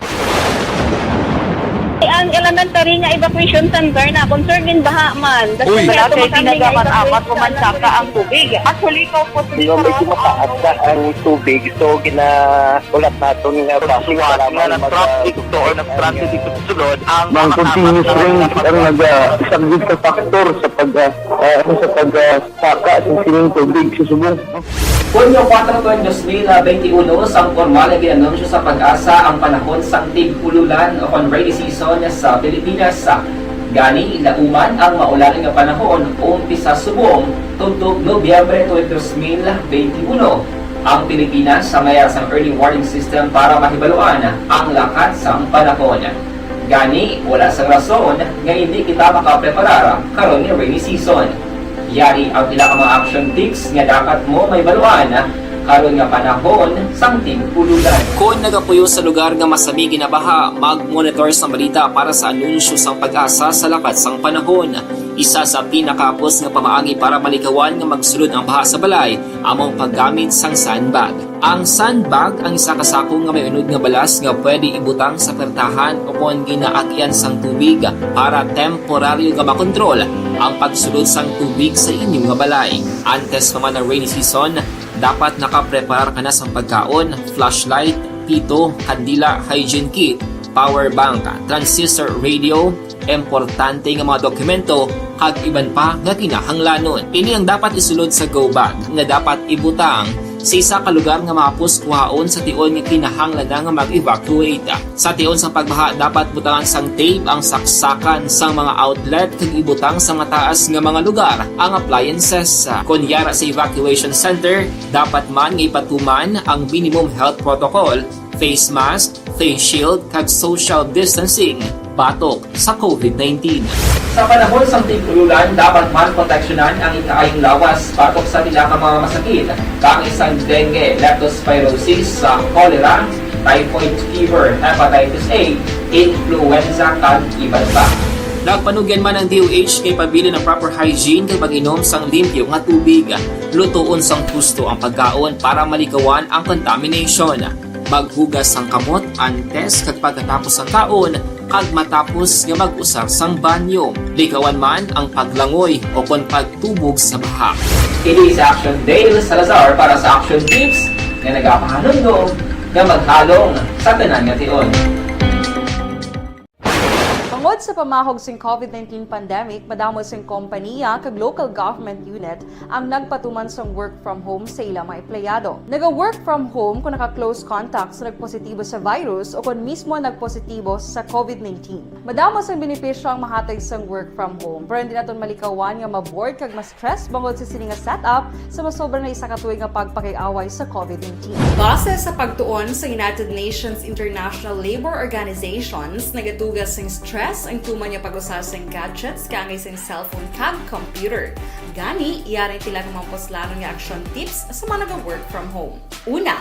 ang elementary nga evacuation center na concern din baha man. Uy, kasi pinagamat-amat kumansaka ang tubig. Actually, ko po medyo mataas na ang tubig. So, ginaulat natin nga basiwala nga ng traffic to or ng-traffic dito sa sulod. Ang continuous rain ang nag-isang ka factor sa pagsaka sa sining tubig sa subong. Hunyo 4, 2021, sang formal na ginanunsyo sa pag-asa ang panahon sa tig-ululan o rainy season sa Pilipinas. Gani, lauman ang maulan nga panahon umpisa subong tuntog Nobyembre 2021. Ang Pilipinas sa mayar sang early warning system para mahibaluan ang lakat sa panahon. Gani, wala sang rason nga hindi kita makapreparar karon ni rainy season. Yari ang ilang mga action tips nga dapat mo may baluan karon nga panahon sang tig-ululan. Kung nagapuyo sa lugar nga masami ginabaha, mag-monitor sa balita para sa anunsyo sang pag-asa sa lakat sang panahon. Isa sa pinakapos nga pamaagi para malikawan nga magsulod ang baha sa balay, among paggamit sang sandbag. Ang sandbag ang isa ka sako nga may unod nga balas nga pwede ibutang sa pertahan upon ginaagyan sang tubig para temporaryo nga makontrol ang pagsulod sang tubig sa inyong nga balay. Antes naman ng rainy season, dapat nakapreparar ka na sang pagkaon, flashlight, pito, kandila, hygiene kit, power bank, transistor radio, importante nga mga dokumento, kag iban pa nga kinahanglanon. Ini ang dapat isulod sa go bag nga dapat ibutang sa isa ka lugar nga mapus kuhaon sa tion nga kinahanglan nga mag-evacuate. Sa tion sa pagbaha dapat butangan sang tape ang saksakan sang mga outlet kag ibutang sa mataas nga mga lugar ang appliances. Kunyara sa evacuation center, dapat man nga ipatuman ang minimum health protocol, face mask, face shield kag social distancing batok sa COVID-19. Sa panahon sa tig-ululan, dapat man proteksyonan ang ikaayong lawas batok sa tila ka mga masakit, kang isang dengue, leptospirosis, cholera, typhoid fever, hepatitis A, influenza, kag iban pa. Nagpanugyan man ang DOH kay pabili ng proper hygiene kay pag-inom sang limpyo nga tubig. Lutuon sang husto ang pagkaon para malikawan ang contamination. Maghugas sang kamot antes kag pagkatapos ang kaon kag matapos nga mag-usar sang banyo. Likawan man ang paglangoy o kon pagtubog sa baha. Kini sa Action Dale Salazar para sa Action Tips nga nagapahanundong nga maghalong sa tanan nga tion. Tungod sa pamahog sing COVID-19 pandemic, madamo sing kompanya kag local government unit ang nagpatuman sang work from home sa ilang mga empleyado. Naga-work from home kung naka-close contact sa nagpositibo sa virus o kung mismo nagpositibo sa COVID-19. Madamo sang benepisyo ang mahatag sang work from home, pero hindi naton malikawan nga ma-bored kag ma-stress bangod sa sini nga setup sa masobra na isa ka tuig nga pagpakiaway sa COVID-19. Base sa pagtuon sa United Nations International Labor Organizations, nagatugas sing stress ang tuman niya pag-usar sa gadgets kangay sa cellphone kag computer. Gani, iyarin tila ng mga poslanon nga action tips sa mga nag-work from home. Una,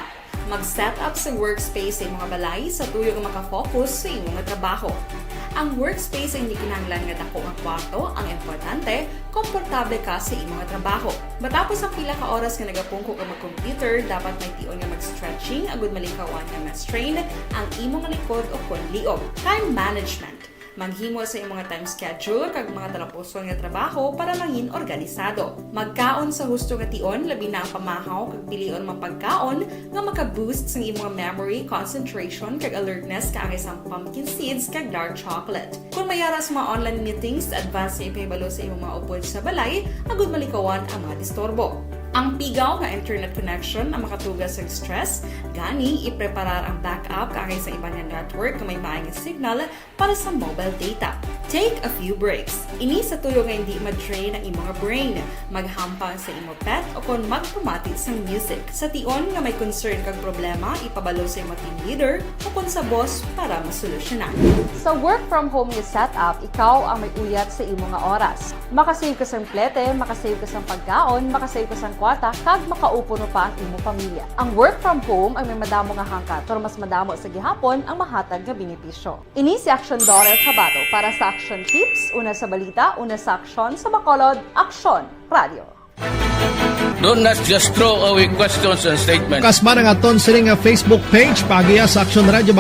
mag-set up sa workspace sa mga balay sa tuyo nga makafocus sa imong trabaho. Ang workspace ay hindi kinahanglan nga dako nga kwarto, ang importante, komportable ka sa imong trabaho. Matapos ang pila ka oras nga nagapungko ka mag-computer, dapat may tion nga mag-stretching agud malikawan nga ma-strain ang imong likod o kon liog. Time management. Maghimo sa imong time schedule kag mga talapuson nga trabaho para mangin organisado. Magkaon sa husto nga tion, labi na ang pamahaw kag pilion mga pagkaon nga maka-boost sa imong memory, concentration kag alertness kaangay sang pumpkin seeds kag dark chocolate. Kung mayara sa mga online meetings, advance nga ipahibalo sa imong mga upod sa balay, agud malikawan ang mga disturbo. Ang pigaw nga internet connection ang makatugas sa stress, gani ipreparar ang backup kaangay sa ibang network na may maayong signal para sa mobile data. Take a few breaks. Ini sa tuyo nga hindi ma-drain ang imong brain, maghampang sa imong pet o kon magpumati sa music. Sa tion nga may concern kag problema, ipabalo sa imong team leader o kon sa boss para masolusyonan. Sa work from home nga setup, ikaw ang may uyat sa imong nga oras. Makasave ka sa plete, makasave ka sa pagkaon, makasave ka sa kwata, kag makaupo no pa ang imong pamilya. Ang work from home ay may madamo nga hangkat, pero mas madamo sa gihapon ang mahatag nga benepisyo. Ini si Action Daughter Kabato para sa Action Tips, una sa balita, una sa aksyon sa Bacolod, Aksyon Radio. Don't not just throw away questions and statements. Kasma ng aton siling nga Facebook page, pagiya sa Aksyon Radio.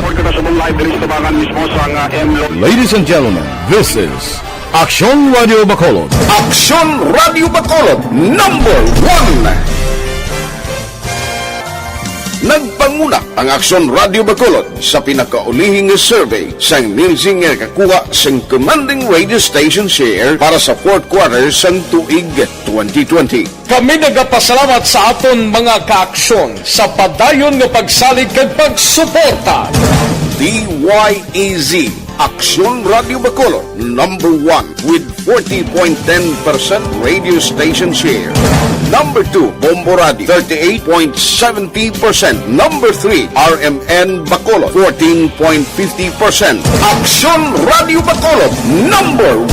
Ladies and gentlemen, this is Aksyon Radio Bacolod. Aksyon Radio Bacolod, number 1! Nagpanguna ang Aksyon Radio Bacolod sa pinakaulihing survey sa ninsing nga kakuha sa commanding radio station share para sa fourth quarter sa tuig 2020. Kami nagapasalamat sa aton mga kaaksyon sa padayon nga pagsalig kag pagsuporta. DYEZ Aksyon Radio Bacolod, number 1 with 40.10% radio station share. Number 2, Bombo Radio, 38.70%. Number 3, RMN Bacolod, 14.50%. Aksyon Radio Bacolod, number 1.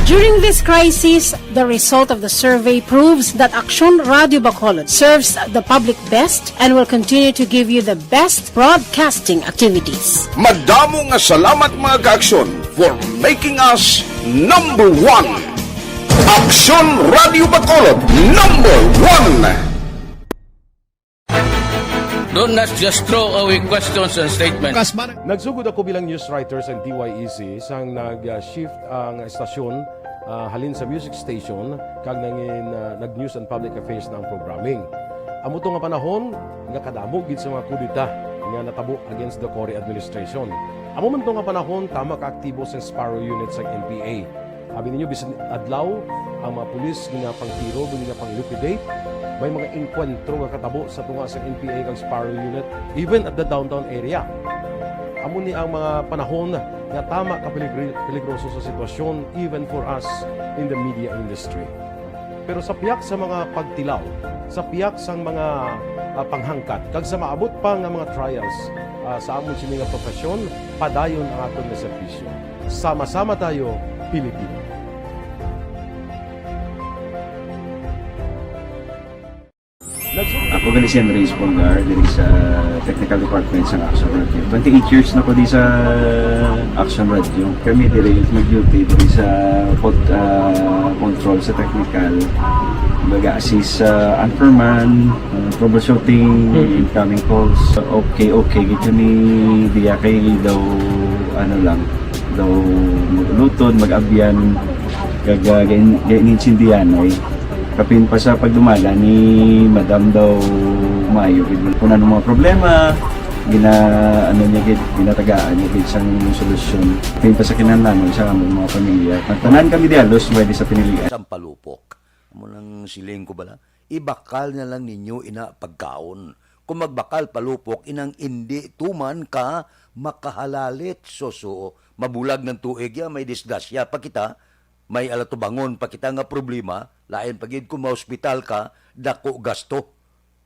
During this crisis, the result of the survey proves that Aksyon Radio Bacolod serves the public best and will continue to give you the best broadcasting activities. Madamo nga salamat mga kaaksyon for making us number 1. Aksyon Radio Bacolod, number 1. Don't not just throw away questions and statements. Nagsugod ako bilang news writer sa DYEC sang nag-shift ang estasyon halin sa music station kag nag-news and public affairs na ang programming. Amo to nga panahon nga kadamo gid sa mga kudita nga natabo against the Cory administration. Amo man to nga panahon tama ka aktibo sa Sparrow unit sa NPA. Abi ninyo bisan adlaw ang mga pulis nga pangtiro nga pang-liquidate, may mga enkwentro nga katabo sa tunga sa NPA kag Sparrow unit even at the downtown area. Amo ni ang mga panahon nga tama ka peligroso sa sitwasyon even for us in the media industry. Pero sa piyak sa mga pagtilaw, sa piyak sa mga panghangkat, kag sa maabot pa nga mga trials sa amon sini nga profesyon, padayon ang aton nga serbisyo. Sama-sama tayo, Pilipino. Ako gali si Andres Polgar, diri sa Technical Department sa Aksyon Radio. 28 years na ko di sa Aksyon Radio. Kami diri mag-duty diri sa control sa technical. Mag-assist sa Anchorman, troubleshooting, incoming calls. Okay, gito ni diya kay daw daw maglutod, mag-abyan, ganinsindihan ay kapin pa sa pagdumala ni Madam daw Mayo. Kung ano mga problema, ginatagaan niya gid sang solusyon. Kapin pa sa kinahanglan sa among mga pamilya. Tanan kami dialos pwede sa pinilian. Sampalupok. Munang siling ko bala, ibakal na lang ninyo ina pagkaon. Kung magbakal palupok, inang hindi tuman ka makahalalit. So, mabulag ng tuig ya, may disgrasya pa kita, may alatubangon pa kita nga problema, lain pagid kung ma-hospital ka, dako gasto.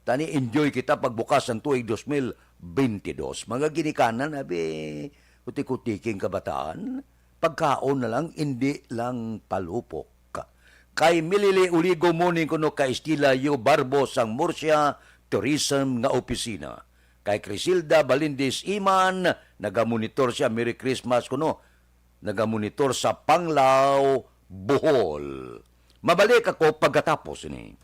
Tani enjoy kita pagbukas ng tuig 2022. Mga ginikanan, utik-utiking kabataan, pagkaon na lang, hindi lang palupok. Kay Milili Uligo Muning kuno ka Estila Yu Barbo sang Murcia Tourism nga opisina. Kay Crisilda Balindis Iman, nagamonitor siya, Merry Christmas kuno, nagamonitor sa Panglao, Bohol. Mabalik ako pagkatapos ni.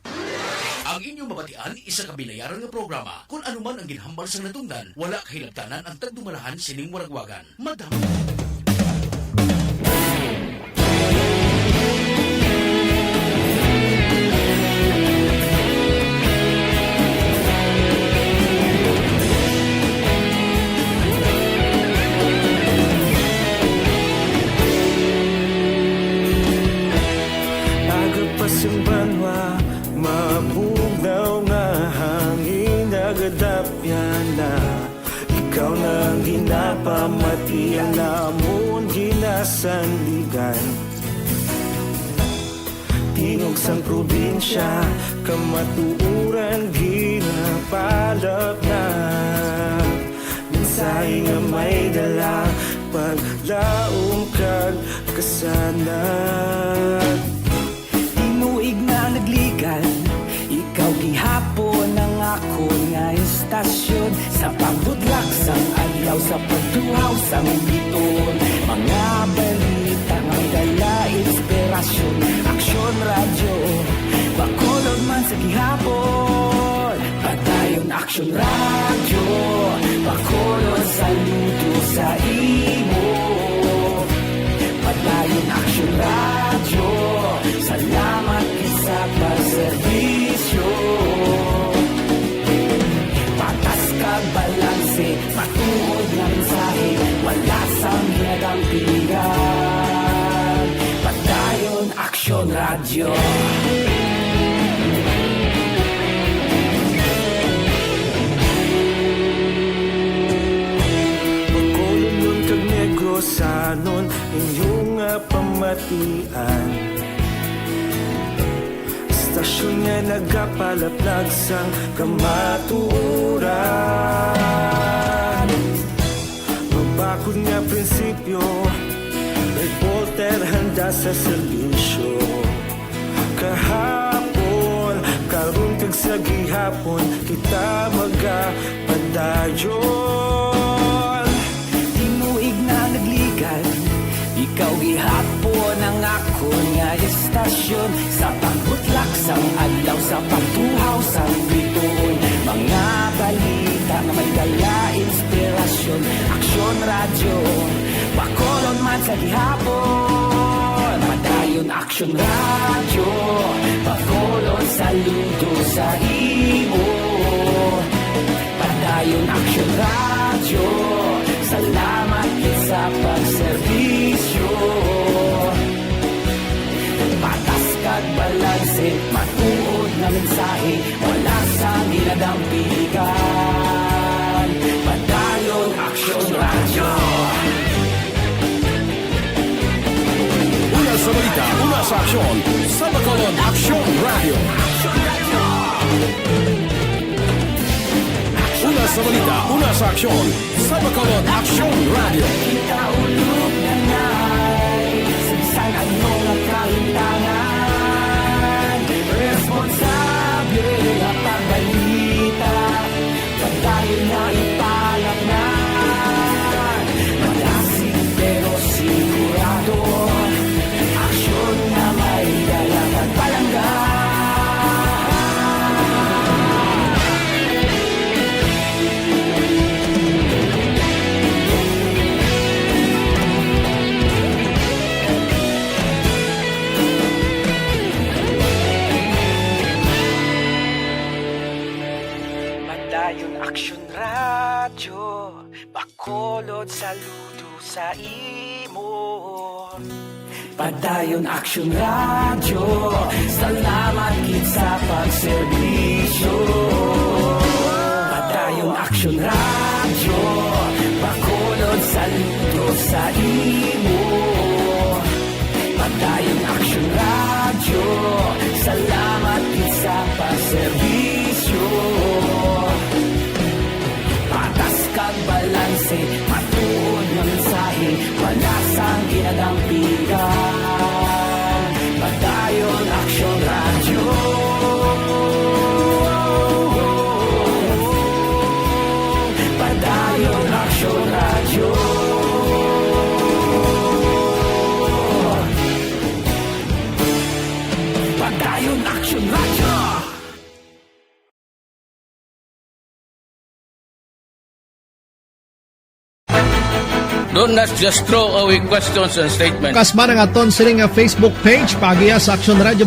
Ang inyong mabatian, isa ka binayaran nga programa. Kung anuman ang ginhambal sa natungdan, wala kahilabtanan ang tagdumalahan sining waragwagan. Madam. Simbanwa, mabugnaw nga hangin nagadapyan na. Ikaw nang ginapamati ang namon ginasandigan. Tingog sang probinsya, kamatuuran ginapalap na. Mensahe nga may dala, paglaom kag kasanan. Na nagligan, ikaw gihapon ang ako nga istasyon sa pagbudlak sang adlaw sa pagtuhaw sang biton. Mga balita nga dala inspirasyon, Aksyon Radio, bakolod man sa gihapon. Padayon Aksyon Radio, bakolod saludo sa imo. Padayon Aksyon Radio, salamat sa pagserbisyo. Patas kag balanse, matuod na mensahe, wala sang hinagang pilihan. Padayon Aksyon Radio. Bakolon nun kag Negros anon inyong pamatian. Stasyon nga nagapalaplag sang kamaturan. Mabakod nga prinsipyo, reporter handa sa serbisyo. Kahapon, karun kag sa gihapon, kita magapadayon. Tinuig na nagligan, ikaw gihapon ang ako nga istasyon sa pagbutlak sang adlaw sa pagtuhaw sang biton. Mga balita nga may dala inspirasyon, Aksyon Radio, bakolon man sa gihapon. Padayon Aksyon Radio, bakolon saludo sa imo. Padayon Aksyon Radio, salamat sa pagserbisyo. Patas kag balanse, matuod na mensahe, wala sa ginadang piligan. Padayon Aksyon Radio. Una sa balita, una sa aksyon, sa Bacolod Aksyon Radio. Una sa balita, una sa aksyon, sa Bacolod Aksyon Radio. Kaulog na ngay, sinsan ang mga kahintangan, responsable at pagbalita. Bacolod, saludo sa imo. Padayon Aksyon Radio, salamat gid sa pagserbisyo. Padayon Aksyon Radio, Bacolod, saludo sa imo. Padayon Aksyon Radio, salamat gid sa pagserbisyo. Patas kag balanse, matuod ng mensahe, wala sang ginadampigan. Padayon Aksyon Radio. Padayon Aksyon Radio. Padayon Aksyon Radio. Do not just throw away questions and statements. Kasma ng aton siling nga Facebook page pagiya sa Aksyon Radio.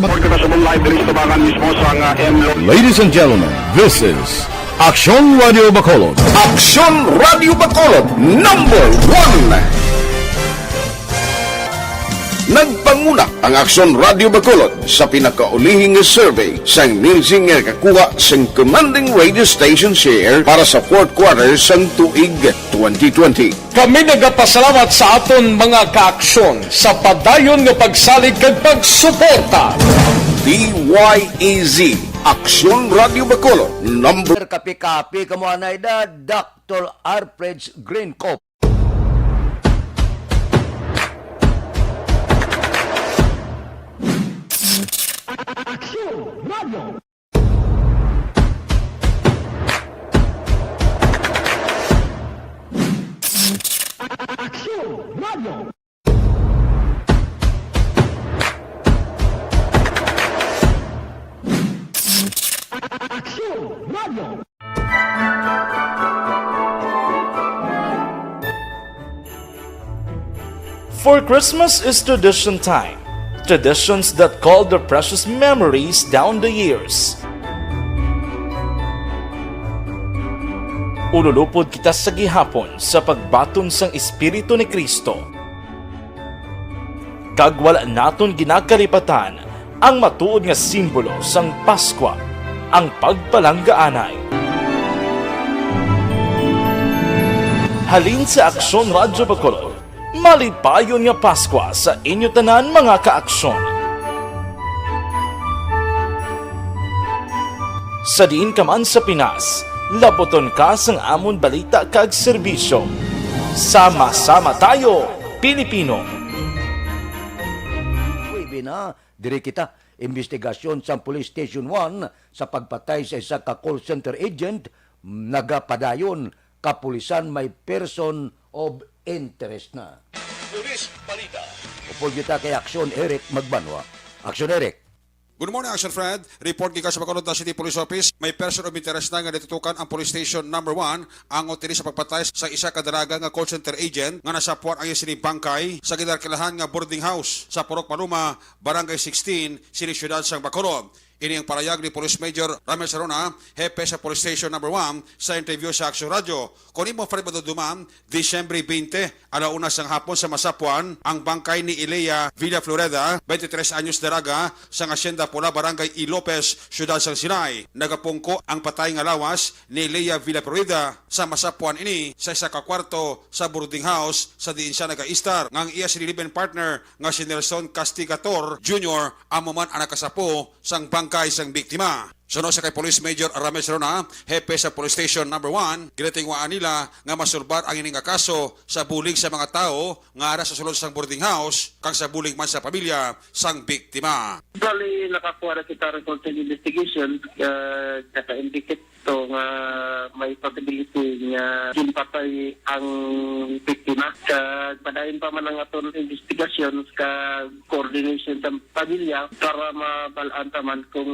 Ladies and gentlemen, this is Aksyon Radio Bacolod. Aksyon Radio Bacolod, number 1! Nagpanguna ang Aksyon Radio Bacolod sa pinakaulihing survey sa nilsing nga kakuha sa commanding radio station share para sa fourth quarter sa tuig 2020. Kami nagapasalamat sa aton mga kaaksyon sa padayon nga pagsalig kag pagsuporta. DYEZ, Aksyon Radio Bacolod, number... Kapi-kapi kamo anay da Dr. Alfred's Green Coat. Aksyon Radio. Aksyon Radio. Aksyon Radio. For Christmas is tradition time. Traditions that call the precious memories down the years. Ululupod kita sa gihapon sa pagbaton sang Espiritu ni Kristo. Kag wala naton ginakalipatan ang matuod nga simbolo sang Paskwa, ang pagpalanggaanay. Halin sa Aksyon Radio Bacolod, malipayon nga Paskwa sa inyo tanan mga kaaksyon. Sa diin ka man sa Pinas, laboton ka sang amon balita kag serbisyo. Sama-sama tayo, Pilipino. Uy, na, diri kita, investigasyon sa Police Station 1 sa pagpatay sa isa ka call center agent, nagapadayon, kapulisan may person of interest na. Luis Balita. Upol kita kay Aksyon Eric Magbanwa. Aksyon Eric. Good morning, Action Fred. Report gikan sa Bacolod City Police Office. May person of interest na nga ditutukan ang Police Station number 1 ang otiri sa pagpatay sa isa ka dalaga nga call center agent nga nasapuan ang sini bangkay sa gidarkilahan nga boarding house sa Purok Paluma, Barangay 16, sini siyudad sang Bacolod. Ini ang parayag ni Police Major Ramel Sarona, hepe sa Police Station number 1 sa interview sa Aksyon Radio. Kung imo Fred Badudumam, Disyembre 20, alauna sang hapon sa Masapuan, ang bangkay ni Ilea Villa Florida, 23 anyos daraga, sa Hacienda Pula, Barangay I. Lopez, Siyudad sang Sinay. Nagapungko ang patay nga lawas ni Ilea Villa Florida sa Masapuan ini sa isa ka kwarto sa boarding house sa diin siya nag-istar. Ngang iya si live-in partner nga si Nelson Castigator Jr. amo man ang nakasapo sang bangkay sang biktima. Suno sa kay Police Major Ramel Sarona, hepe sa Police Station number 1, ginatingwaan nila nga masulbar ang ining kaso sa bulig sa mga tao nga ara sa sulod sang boarding house kang sa bulig man sa pamilya sang biktima. Bali, nakakuha na kita ng content investigation, naka-indicate to nga may possibility nga ginpatay ang biktima. Padayon pa man ang aton investigation ka coordination sa pamilya para mabalaan taman kung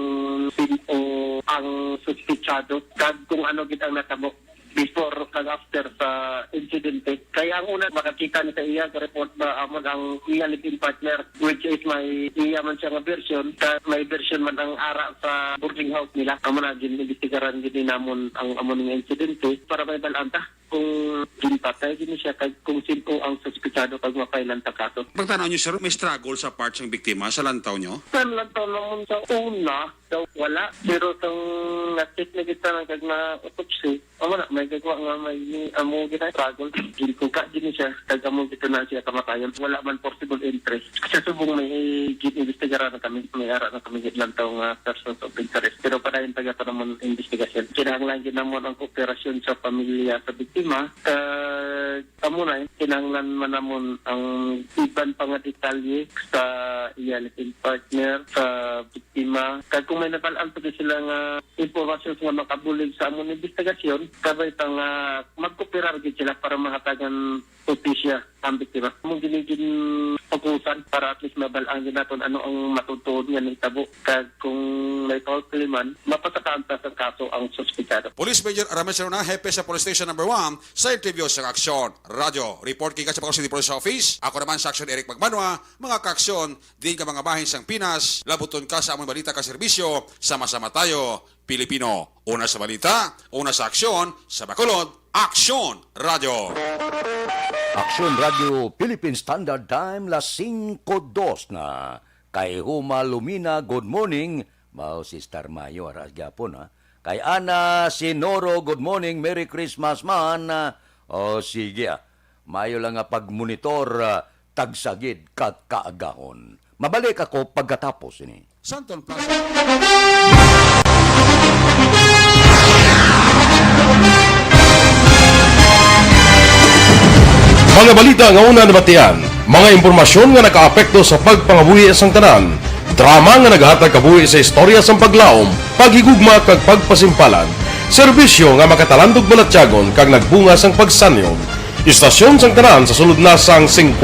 sino ang suspitsado kag kung ano gid ang natabo before kag after sa insidente. Kaya ang una makakita ni sa iya sa report ba amon ang iya live-in partner which is may iya man siya nga version may version man ang ara sa boarding house nila. Amo na gin investigaran gid namon ang amon nga insidente para may balanta kung ginpatay din siya kag kung sino ang suspitsado kag mapailan ta kaso. Pagtanaw nyo, sir, may struggle sa parts ng biktima sa lantaw nyo? San lang to naman sa una daw wala pero tong na-check na kita na kag na autopsy amo na may gagawa nga may amo gina struggle ginkuka din siya kag amo kita na siya kamatayan wala man possible interest kasi subong may gin-investigara na kami may ara na kami lantaw nga persons of interest pero padayon taga pa naman investigasyon kinahanglan ginamon ang kooperasyon sa pamilya sa biktima amo na kinahanglan man namon ang iban pa nga detalye sa iya living partner sa biktima kag kung may nabalaan pa sila nga impormasyon nga makabulig sa among investigasyon kabay tang magkooperar gid sila para mahatagan justisya ang biktima mong ginigin pag-usan para at least mabalaan din natin ano ang matutuod nga ng tabo kag kung may foul play man mapasakaanta sa kaso ang suspitsado. Police Major Aramis Serona, Hepe sa Police Station number 1 sa interview sa Aksyon Radio. Report kay sa City Police Office. Ako naman sa Aksyon Eric Magmanwa, mga Kaksyon, din ka mga bahin sang Pinas, labuton ka sa among balita ka serbisyo, sama-sama tayo, Pilipino. Una sa balita, una sa aksyon, sa Bacolod, Aksyon Radio. Aksyon Radio Philippine Standard Time las 5:02 na. Kay Huma Lumina, good morning. Mao si Star Mayo aras gyapon ha. Kay Ana Sinoro, good morning. Merry Christmas man. O sige mayo lang nga pagmonitor tagsagid kag kaagahon. Mabalik ako pagkatapos ini. Santon Plaza. Mga balita nga una nabatian, mga impormasyon nga nakaapekto sa pagpangabuhi sang tanan, drama nga naghatag kabuhi sa istorya sang paglaom, paghigugma kag pagpasimpalan, serbisyo nga makatalandog balatyagon kag nagbunga sang pagsanyog, istasyon sang tanan sa sulod na sang 51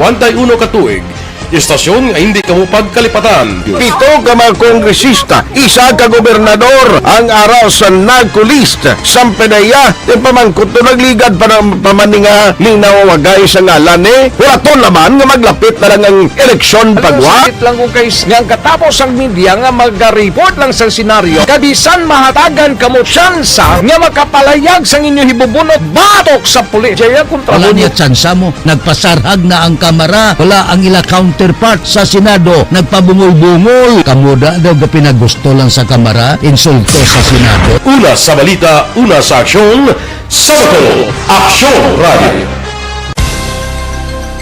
ka tuig, istasyon nga hindi kamupag kalipatan. 7 ka mga kongresista, isa ka gobernador ang araw sa nagkulist sa pedaya yung pamangkot to nagligad para pamaninga linaw wagay sa ngalan wala to naman nga maglapit na lang ang eleksyon pagwa lang kung kays nga katapos ang media nga mag-report lang sa senaryo kabisan mahatagan kamo tsansa nga makapalayag sa inyo hibubunot batok sa pulis jaya kontra Wala niya tsansa mo, nagpasarhag na ang kamera, wala ang ila counterpart sa Senado, nagpabungol-bungol. Kamuda daw ga pinagusto lang sa kamera, insulto sa Senado. Una sa balita, una sa aksyon, sa Bacolod, Aksyon Radio.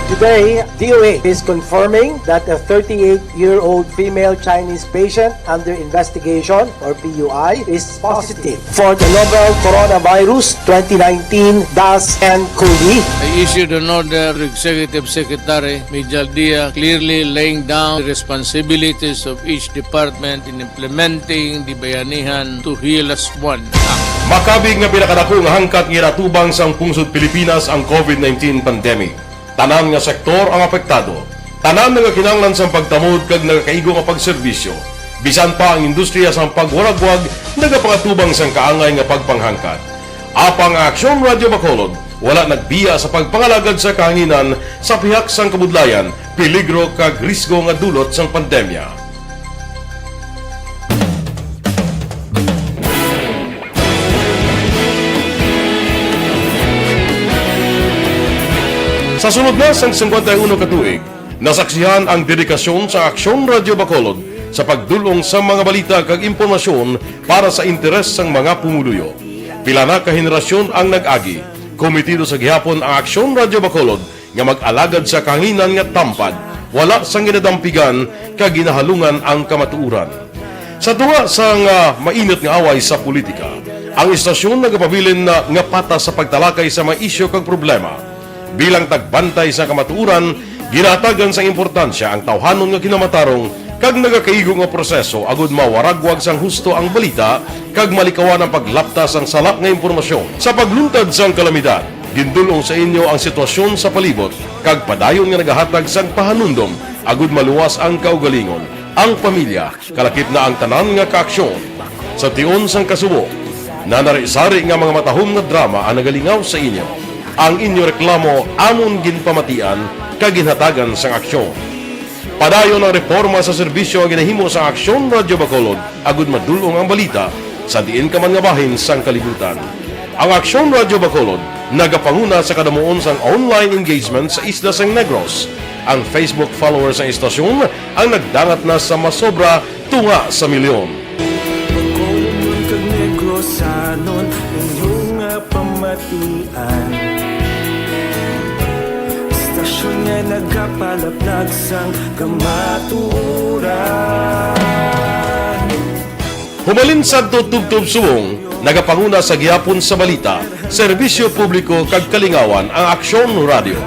Today, DOA is confirming that a 38-year-old female Chinese patient under investigation, or PUI, is positive for the novel coronavirus 2019-nCoV. I issued an order to Executive Secretary Major Dia clearly laying down the responsibilities of each department in implementing the Bayanihan to Heal as One Act. Makabig nga pinakadako nga hangkat nga natubang sang pungsod Pilipinas ang COVID-19 pandemic. Tanan nga sektor ang apektado. Tanan nga kinahanglan sang pagtamod kag nagakaigo nga pagserbisyo. Bisan pa ang industriya sang pagwaragwag nagapangatubang sang kaangay nga pagpanghangkat. Apang Aksyon Radio Bacolod wala nagbiya sa pagpangalagad sa kahanginan sa pihak sang kabudlayan, peligro kag risgo nga dulot sang pandemya. Sa sunod na sang 51 katuig, nasaksihan ang dedikasyon sa Aksyon Radio Bacolod sa pagdulong sa mga balita kag impormasyon para sa interes sang mga pumuluyo. Pila na ka henerasyon ang nag-agi, komitido sa gihapon ang Aksyon Radio Bacolod nga mag-alagad sa kanginan nga tampad, wala sang ginadampigan kag ginahalungan ang kamatuuran. Sa duwa sang mainit nga away sa politika, ang istasyon nagapabilin na nga patas sa pagtalakay sa mga isyu kag problema. Bilang tagbantay sa kamatuuran, ginatagan sa importansya ang tawhanon nga kinamatarong kag nagakaigo nga proseso agud mawaragwag sang husto ang balita kag malikawan ang paglaptas ang salak nga impormasyon. Sa pagluntad sang kalamidad, gindulong sa inyo ang sitwasyon sa palibot kag padayon nga nagahatag sang pahanundom agud maluwas ang kaugalingon, ang pamilya, kalakip na ang tanan nga kaaksyon. Sa tion sang kasubo, nanari-sari nga mga matahom nga drama ang nagalingaw sa inyo. Ang inyo reklamo amon ginpamatian kag ginhatagan sang aksyon. Padayon ang reforma sa serbisyo ang ginahimo sa Aksyon Radio Bacolod agud madulong ang balita sa diin ka man nga bahin sang kalibutan. Ang Aksyon Radio Bacolod nagapanguna sa kadamuon sang online engagement sa isla sang Negros. Ang Facebook followers ng istasyon ang nagdangat na sa masobra tunga sa milyon. Pagkulong kag Negros anon inyong pamatian. Istasyon nga nagapalaplag sang kamaturan. Humalin sa tugtub subong, nagapanguna sa gihapon sa balita, serbisyo publiko kag kalingawan ang Aksyon Radio.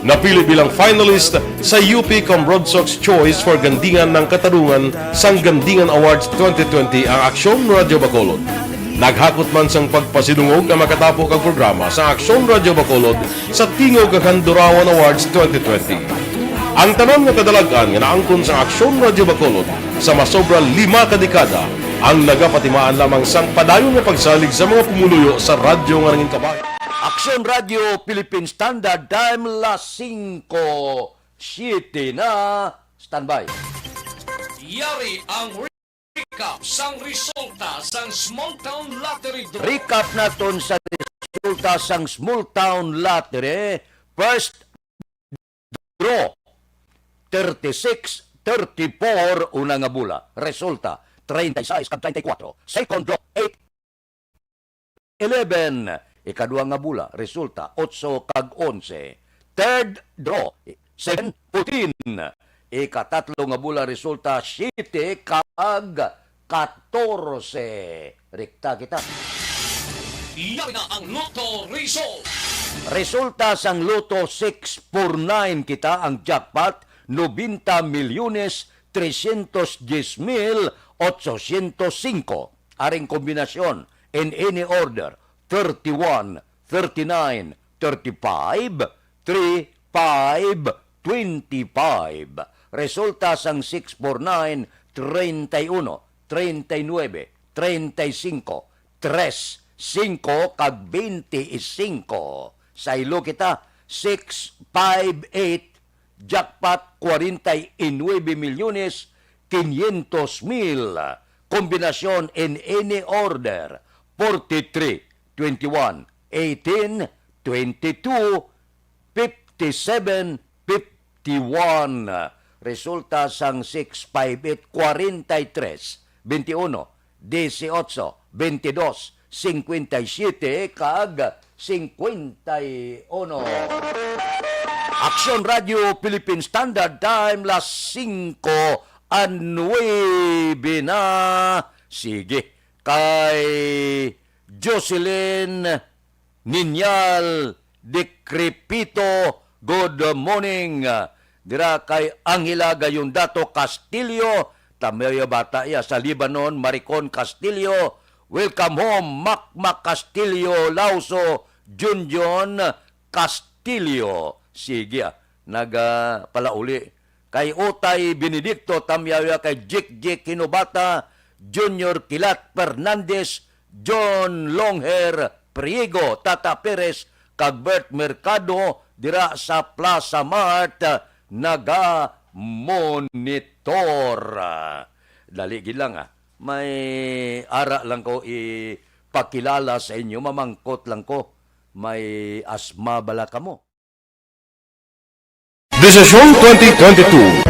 Napili bilang finalist sa UP Comrodsox Choice for Gandingan ng Katarungan sang Gandingan Awards 2020 ang Aksyon Radio Bacolod. Naghakot man sang pagpasinungog na makatapo kang programa sa Aksyon Radio Bacolod sa Tingog kag Handurawan Awards 2020. Ang tanon nga kadalagan nga naangkon sa Aksyon Radio Bacolod sa masobra 5 ka dekada ang nagapatimaan lamang sang padayon nga pagsalig sa mga pumuluyo sa radyo nga nanging kabay. Aksyon Radio Philippine Standard Time las 5:07 na standby. Yari ang recap sang resulta sang Small Town Lottery Draw. Recap naton sa resulta sang Small Town Lottery. First draw 36-34 una nga bula. Resulta 36-34. Second draw 8-11. Ikadua nga bula, resulta 8-11. Third draw 7-14. Ikatatlo nga bula, resulta 7-14. Rekta kita. Yari na ang Lotto result. Resulta sang Lotto 649 kita ang jackpot 90,310,805. Aring kombinasyon in any order 31, 39, 35, 35, 25. Resulta sang 649, 31, 39, 35, 35, kag 25. Sa ilo kita, 658, jackpot 49,500,000. Kombinasyon in any order 43, 21, 18, 22, 57, 51. Resulta sang 658, 43, 21, 18, 22, 57, kag 51. Aksyon Radio Philippine Standard Time las 5:09 na. Sige, kay Jocelyn Ninyal Decrepito, good morning. Dira kay Angela Gayundato Castillo, tamaya bata ya sa Lebanon, Maricon Castillo. Welcome home, Macmac Castillo, Lauso, Junjon Castillo. Sige, palauli. Kay Otay Benedicto, tamaya kay Jik Kinobata, Junior Kilat Fernandez, John Longhair Priego, Tata Perez, kag Bert Mercado, dira sa Plaza Mart, naga-monitor. Dali lang may ara lang ko ipakilala sa inyo, mamangkot lang ko, may asma bala ka mo. Desisyon 2022.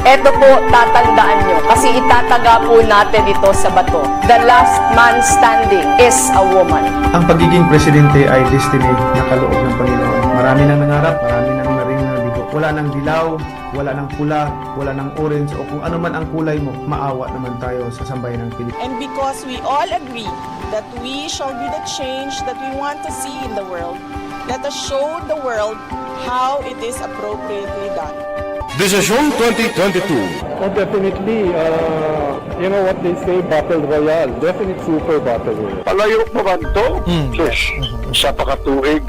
Ito po, tatandaan nyo, kasi itataga po natin ito sa bato. The last man standing is a woman. Ang pagiging presidente ay destiny na kaloob ng Panginoon. Marami nang nangarap, marami nang naring nabigo. Wala nang dilaw, wala nang pula, wala nang orange, o kung ano man ang kulay mo, maawa naman tayo sa sambayan ng Pilipinas. And because we all agree that we shall be the change that we want to see in the world, let us show the world how it is appropriately done. Desisyon 2022. Oh, definitely, you know what they say, Battle Royale. Definite super Battle Royale. Palayo mo man to? Sus, sa pakatuig.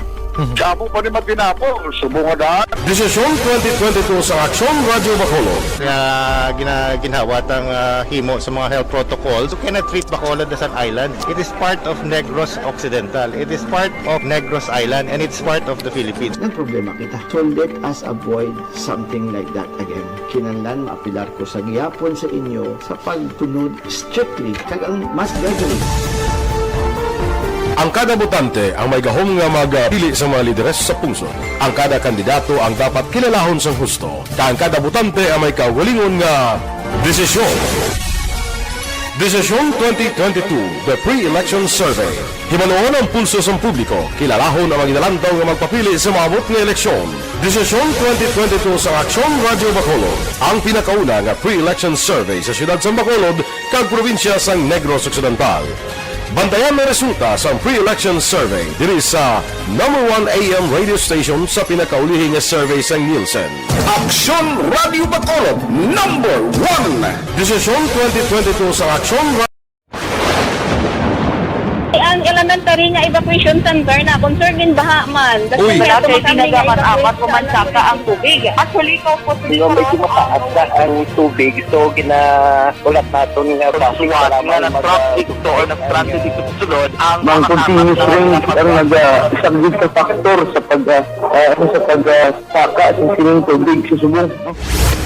Kamo pa ni Magdinapo, subungadaan. Desisyon 2022 sa Aksyon Radio Bacolod. Ginhawat ang himo sa mga health protocols. You cannot treat Bacolod as an island. It is part of Negros Occidental. It is part of Negros Island and it's part of the Philippines. Ang problema kita. So let us avoid something like that again. Kinahanglan maapilar ko sa gihapon sa inyo sa pagtunod strictly kag ang mas gagawin. Ang kada botante ang may gahom nga magpili sa mga lideres sa pungsod. Ang kada kandidato ang dapat kilalahon sa husto. Ang kada botante ang may kawalingon nga desisyon. Desisyon 2022, the pre-election survey. Himanuon ang pulso sa publiko, kilalahon ang maginalantaw nga magpapili sa maabot nga eleksyon. Desisyon 2022 sa Aksyon Radio Bacolod, ang pinakauna nga pre-election survey sa siyudad sa Bacolod, kag probinsya sa Negros Occidental. Bantayan na resulta sa pre-election survey diri sa #1 AM radio station sa pinakaulihing nga survey sa Nielsen. Aksyon Radio Bacolod, #1. Desisyon 2022 sa Aksyon Radio. Ang elementary nga evacuation center na concern din baha man. Uy, dati tinagaman apat kumansaka ang tubig. Actually, ko po medyo mataas na ang tubig. So, ginaulat natin nga pasuwara nga ng traffic to or nag-transit dito sa sunod. Ang continuous rain ang nag-subject sa factor sa pagsaka sa sining tubig sa subong.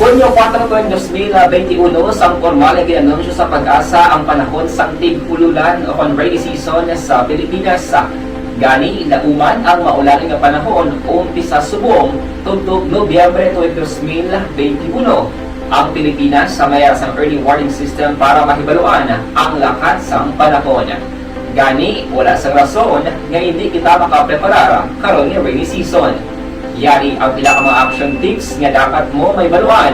Kunyo 4/2021 sang formal ay ginanunsyo sa Pag-asa ang panahon sang tig-ululan o rainy season sa Pilipinas. Gani, ilauman ang maulan nga panahon umpisa subong tugtog Nobyembre 2021. Ang Pilipinas sa mayroon sang early warning system para mahibaluan ang lakas sang panahon. Gani, wala sang rason nga hindi kita makapreparar karon nga rainy season. Yari ang pila ka mga action tips nga dapat mo may baluan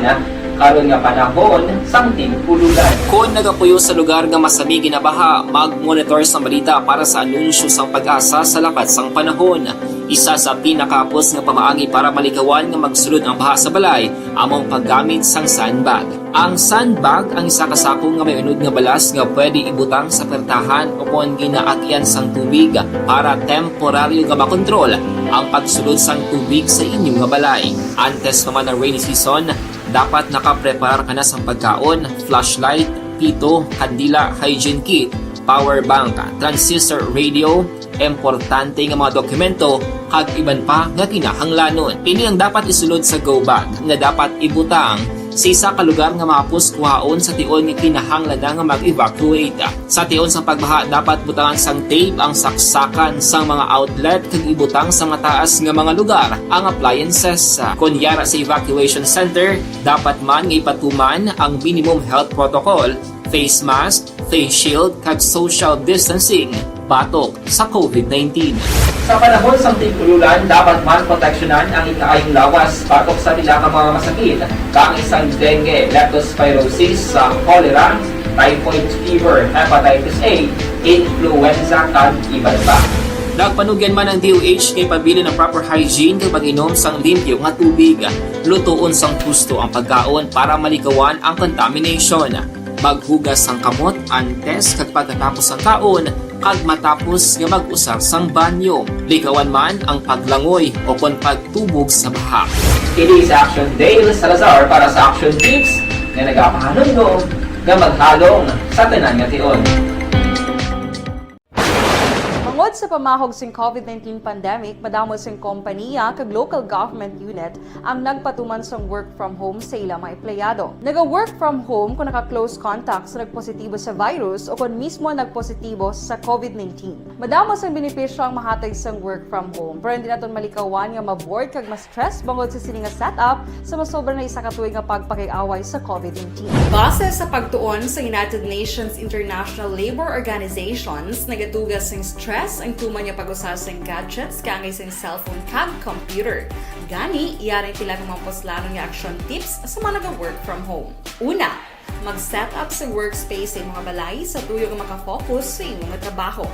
karon nga panahon sang tig-ululan. Kung nagapuyo sa lugar nga masami ginabaha, mag-monitor sa balita para sa anunsyo sang Pag-asa sa lakas sang panahon. Isa sa pinakapos nga pamaagi para malikawan nga magsulod ang baha sa balay among paggamit sang sandbag. Ang sandbag ang isa kasakong nga may unod nga balas nga pwede ibutang sa pertahan o kung ginaagyan sang tubig para temporaryo nga makontrol ang pagsulod sang tubig sa inyong nga balay. Antes naman ng rainy season, dapat nakapreparar ka na sa pagkaon, flashlight, pito, kandila, hygiene kit, power bank, transistor radio, importante nga mga dokumento, kag iban pa nga kinahanglanon. Ini ang dapat isulod sa go bag nga dapat ibutang sa isa ka lugar nga mapuskuhaon sa tion nga kinahanglan nga mag-evacuate. Sa tion sa pagbaha, dapat butangan sang tape ang saksakan sang mga outlet kag ibutang sa mataas nga mga lugar ang appliances. Kunyara sa evacuation center, dapat man nga ipatuman ang minimum health protocol, face mask, face shield kag social distancing batok sa COVID-19. Sa panahon sa tig-ululan, dapat man proteksyonan ang ikaayong lawas batok sa pila ka mga masakit, kang isang dengue, leptospirosis, cholera, typhoid fever, hepatitis A, influenza kag iban pa. Nagpanugyan man ang DOH kay pabili ng proper hygiene kay pag-inom sang limpyo nga tubig. Lutuon sang husto ang pagkaon para malikawan ang contamination. Maghugas sang kamot antes kag pagkatapos ang kaon kag matapos nga mag-usar sang banyo. Likawan man ang paglangoy o kon pagtubog sa baha. Kini sa Action Dale Salazar para sa Action Tips nga nagapahanungdong nga maghalong sa tanan nga tion. Tungod sa pamahog sing COVID-19 pandemic, madamo sing kompanya kag local government unit ang nagpatuman sang work from home sa ilang mga empleyado. Naga-work from home kung naka-close contacts na nagpositibo sa virus o kung mismo nagpositibo sa COVID-19. Madamo sang benepisyo ang mahatag sang work from home, pero hindi naton malikawan nga ma-bored kag ma-stress bangod sa sini nga setup sa masobra na isa ka tuig nga pagpakiaway sa COVID-19. Base sa pagtuon sa United Nations International Labor Organizations, nagatugas sing stress ang tuman niya pag-usar sa gadgets kangay sa cellphone kag computer. Gani, iyaring pila ng mga poslano nga action tips sa mga nag-work from home. Una, mag-set up sa workspace sa mga balay sa tuyo nga makafocus sa imong trabaho.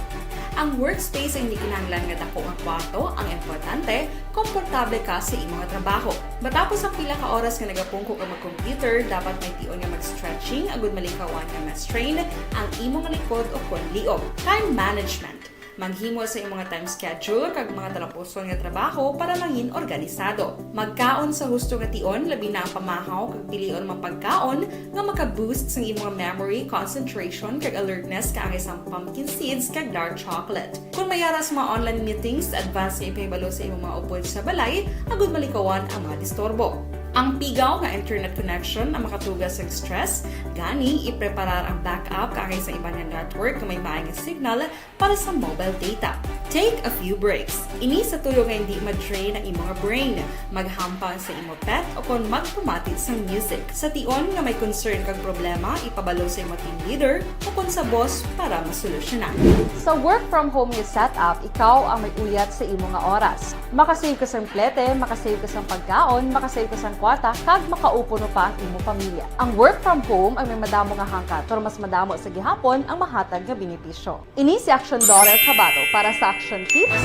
Ang workspace ay hindi kinahanglan nga dako nga kwarto, ang importante, komportable ka sa imong trabaho. Matapos ang pila ka oras nga nagapungko ka mag-computer, dapat may tion nga mag-stretching agud malikawan nga ma-strain ang imong likod o kon liog. Time management. Maghimo sa imong mga time schedule kag mga talapuson nga trabaho para mangin organisado. Magkaon sa husto nga tion, labi na ang pamahaw kag pilion mga pagkaon nga maka-boost sa imong memory, concentration kag alertness kaangay sang pumpkin seeds kag dark chocolate. Kung mayara sa mga online meetings, advance nga ipahibalo sa imong mga upod sa balay, agud malikawan ang mga disturbo. Ang pigaw nga internet connection ang makatugas sa stress, gani ipreparar ang backup kaagay sa iba nga network kung may maayong signal para sa mobile data. Take a few breaks. Ini sa tuyo nga hindi ma-drain ang imong brain, maghampang sa imo pet o kung magpamati sa music. Sa tion nga may concern kag problema, ipabalo sa imo team leader o kung sa boss para masolusyonan. Sa work from home nga setup, ikaw ang may uyat sa imo nga oras. Makasave ka sang plete, makasave ka sang pagkaon, makasave ka sang kwarta, kag makaupo no pa ang imo pamilya. Ang work from home ay may madamo nga hangkat, pero mas madamo sa gihapon ang mahatag nga benepisyo. Ini si Aksyon Dorel Cabato para sa Action Tips.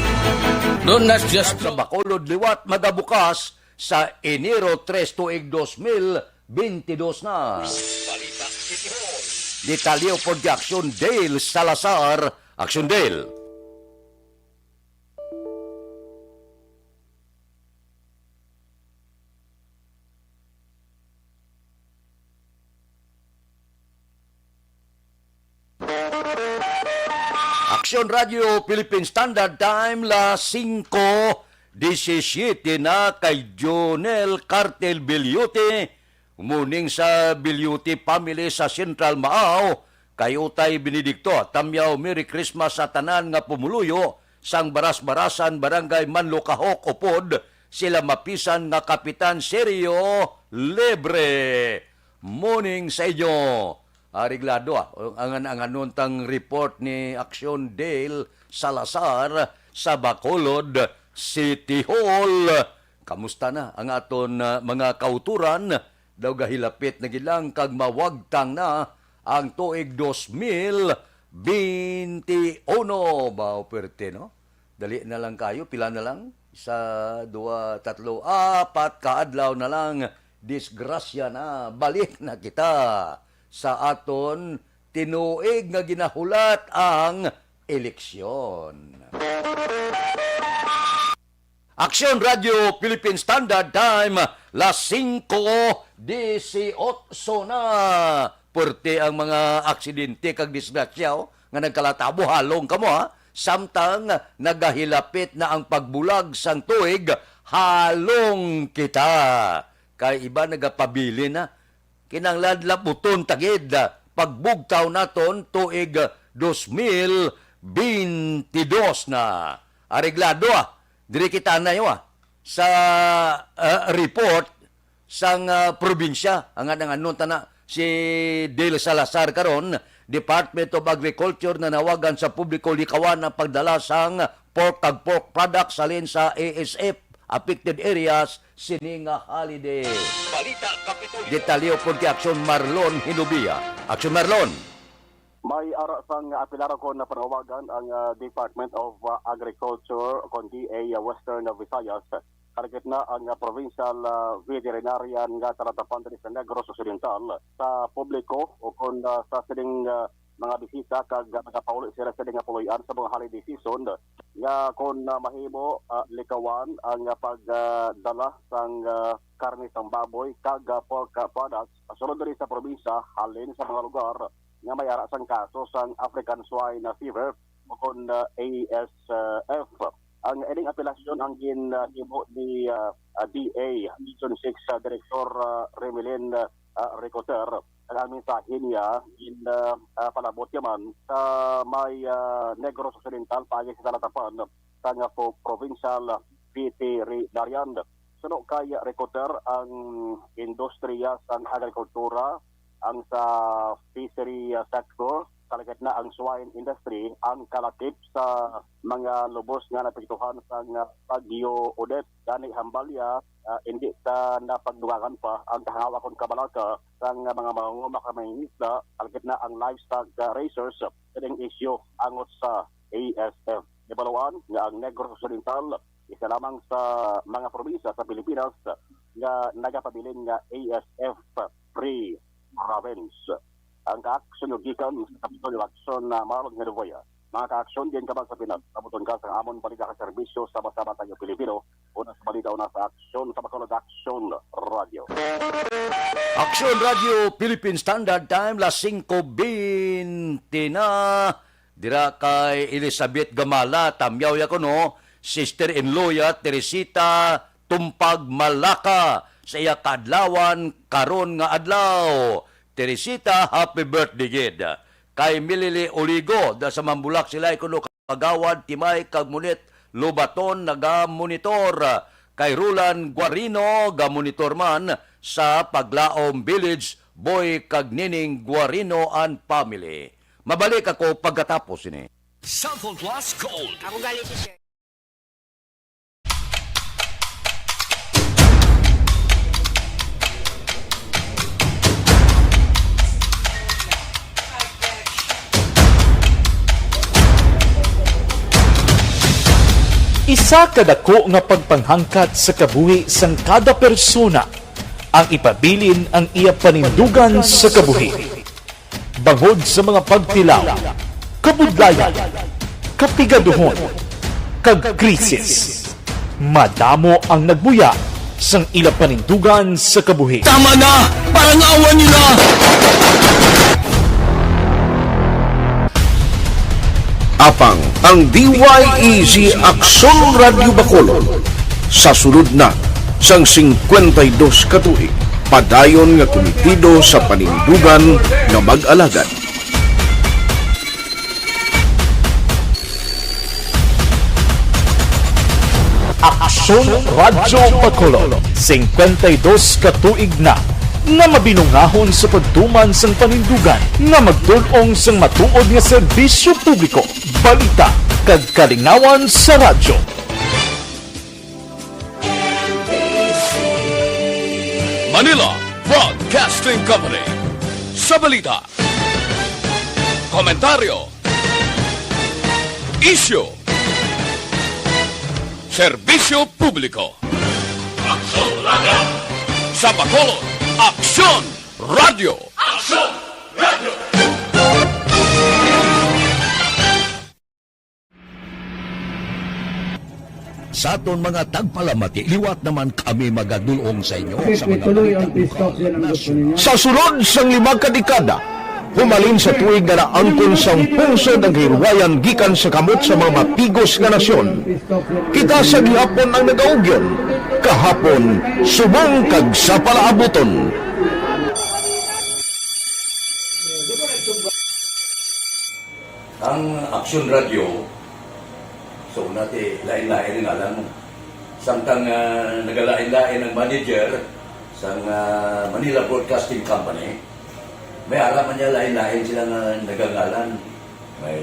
Doon na just sa Bacolod Liwat magabukas sa Enero 3 tuig 2022 na. Detalyo po di Aksyon Dale Salazar, Aksyon Dale. Aksyon Radio Philippine Standard Time la 5:17 na kay Jonel Cartel Bilyute muning sa Bilyute family sa Central Maaw kay Utay Benedicto. Tamyaw Merry Christmas sa tanan nga pumuluyo sang Baras-Barasan Barangay Manlukahok upod sila mapisan nga Kapitan Sergio Lebre. Morning sa inyo. Ariglado ang anuntang report ni Aksyon Dale Salazar sa Bacolod City Hall. Kamusta na ang aton mga kauturan? Daw gahilapit na gilang kag mawagtang na ang tuig 2021. Bao perte, no? Dali na lang kayo, pila na lang? 1, 2, 3, 4 kaadlaw na lang. Disgrasya na, balik na kita sa aton tinuig nga ginahulat ang eleksyon. Aksyon Radio Philippine Standard Time, las 5:18 na. Purte ang mga aksidente kag disgrasya nga nagkalatabo halong kamo ha. Samtang nagahilapit na ang pagbulag sang tuig, halong kita. Kay iba nagapabili na kinanglan labuton tagid pagbugtaw naton tuig 2022 na. Areglado diri kita na yo sa report sang probinsya ang anon na si Dale Salazar karon Department of Agriculture na nawagan sa publiko likawan ang pagdala sang pork kag pork products salin sa ASF affected areas sininga holiday. Balita Kapitulo. Detalyo po kay Aksyon Marlon Hinubia. Aksyon Marlon. May ara sang apilara ko na panawagan ang Department of Agriculture kon DA Western Visayas. Target na ang provincial veterinarian nga taratapan sa Negros Occidental sa publiko o kon sa sining mga bisita kag nagapaulit sila sa nga puloyan sa mga holiday season nga kon mahimo likawan ang pagdala sang karne sang baboy kag pork products sulod diri sa probinsya halin sa mga lugar nga may ara sang kaso sang African swine fever o kon ASF. Ang ining apelasyon ang ginhimo ni DA Region 6 Director Remilin Ricoter ang aming sahin niya in palabot yaman sa may Negros Occidental pagi sa talatapan sa nga provincial veterinarian. Suno kay Ricoter ang industriya sa agrikultura ang sa fishery sector talagat na ang swine industry ang kalakip sa mga lubos nga napektuhan sa Bagyo Odette. Gani hambalya hindi ta napagdugangan pa ang kahangawa kon kabalaka sa mga mangunguma kamay isla talagat na ang livestock raisers kining issue angot sa ASF. Ibaluan nga ang Negros Occidental isa lamang sa mga probinsya sa Pilipinas nga nagapabilin nga ASF free province. Ang ka-aksyon yung gikan sa Kapitolyo Aksyon na Marlon Herevoya. Mga ka-aksyon din ka ba sa Pinas? Kabuton ka sa amon balita ka serbisyo sama-sama tayo Pilipino. Una sa balita, una sa aksyon sa Bacolod Aksyon Radio. Aksyon Radio Philippine Standard Time, las 5:20 na. Dira kay Elizabeth Gamala, tamyaw ya ko no, sister-in-law ya Teresita Tumpag Malaka sa iya kadlawan karon nga adlaw. Teresita, happy birthday gid. Kay Milili Oligo, da sa Mambulak sila kuno kagawad, Timay, Kagmunit, Lubaton, naga-monitor. Kay Rulan Guarino, ga-monitor man sa Paglaom Village, Boy Kagnining Guarino and family. Mabalik ako pagkatapos ini. Sample Plus Gold. Ako galing si Sir. Isa kadako nga pagpanghangkat sa kabuhi sang kada persona ang ipabilin ang iya panindugan sa kabuhi. Bangod sa mga pagtilaw, kabudlayan, kapigaduhon, kagkrisis. Madamo ang nagbuya sang ila panindugan sa kabuhi. Tama na! Parang awan niyo na! Apang ang DYEZ Aksyon Radio Bacolod sa sulod na sang 52 katuig padayon nga komitido sa panindugan nga mag-alagad. Aksyon Radio Bacolod 52 katuig na nga mabinungahon sa pagtuman sang panindugan nga magtulong sang matuod nga serbisyo publiko, balita kag kalingawan sa radyo. Manila Broadcasting Company. Sa balita, komentaryo, isyu, serbisyo publiko. Aksyon Radio. Sa Bacolod, Aksyon Radio. Aksyon Radio. Sa aton mga tagpalamati, liwat naman kami magadulong sa inyo sa mga Sa sulod sang 5 kadekada, humalin sa tuig nga naangkon sang pungsod ang hirwayan gikan sa kamot sa mga mapigos nga nasyon. Kita sa gihapon ang nagaugyon, kahapon subong kag sa palaabuton. Ang Aksyon Radio, so nati lain-lain nga lang. Samtang nagalain-lain ang manager sa Manila Broadcasting Company, may ara man niya lain-lain sila nga nagangalan. May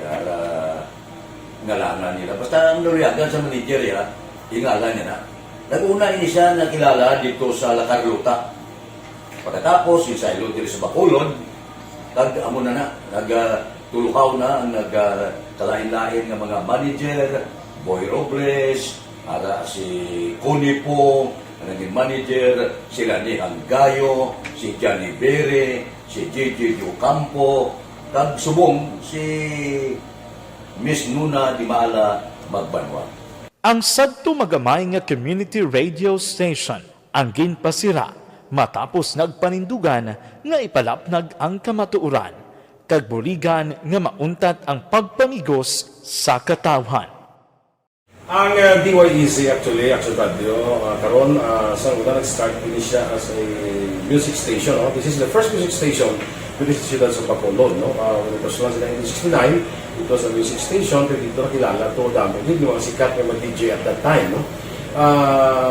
ara ngalangan nila. Basta ang luyagan sa manager ya, ingalan niya na. Nag-una ini siya nakilala dito sa La Carlota. Pagkatapos, yung sa Ilod sa Bacolod, amo na nagtulukaw na ang nagkalain-lain ng mga manager, Boy Robles, ara si Connie po, ang naging manager, sila ni Hanggayo, si Johnny Bere, si JJ Ocampo, kag subong si Miss Nuna Di Maala Magbanwa. Ang sadto magamay nga community radio station ang ginpasira matapos nagpanindugan nga ipalapnag ang kamatuoran kag buligan nga mauntat ang pagpamigos sa katawhan. Ang DYEZ actually, Aksyon Radio, karon sa una nag-start din siya as a music station. No? This is the first music station within the Ciudad sa Bacolod. No? When it was launched in 1969, it was a music station, pero dito nakilala to dami. Hindi mga sikat na mag-DJ at that time. No?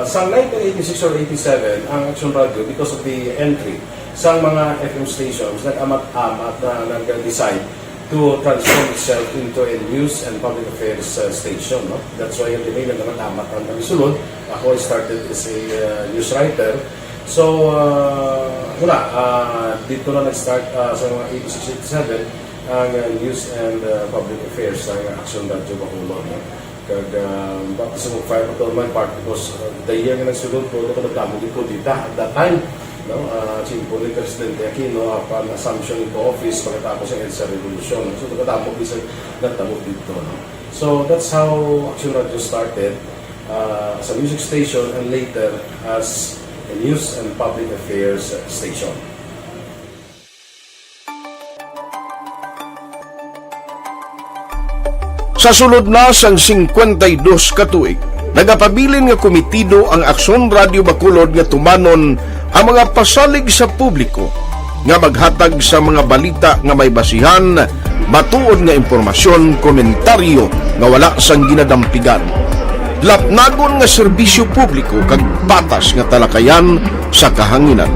Sa 1986 or 87, ang Aksyon Radio, because of the entry sa mga FM stations, nag-amat-amat na nag-decide to transform itself into a news and public affairs station. No? That's why yung dinay na naman-amat ang namisulod. Ako started as a news writer. So, dito na nag-start sa mga 86-87 ang news and public affairs ng Aksyon Radio Bacolod. No? Kag bakit sa fire patrolman part because the year nga nagsulod ko ito nagdamo din po dito at that time no simple ni Presidente Aquino upon assumption into office pagkatapos ng EDSA Revolution so nagdamo bisa nagdamo dito no so that's how Aksyon Radio started as a music station and later as a news and public affairs station. Sa sulod na sang 52 katuig, Nagapabilin nga komitido ang Aksyon Radio Bacolod nga tumanon ang mga pasalig sa publiko nga maghatag sa mga balita nga may basihan, matuod nga impormasyon, komentaryo nga wala sang ginadampigan. Lapnagon nga serbisyo publiko kag patas nga talakayan sa kahanginan.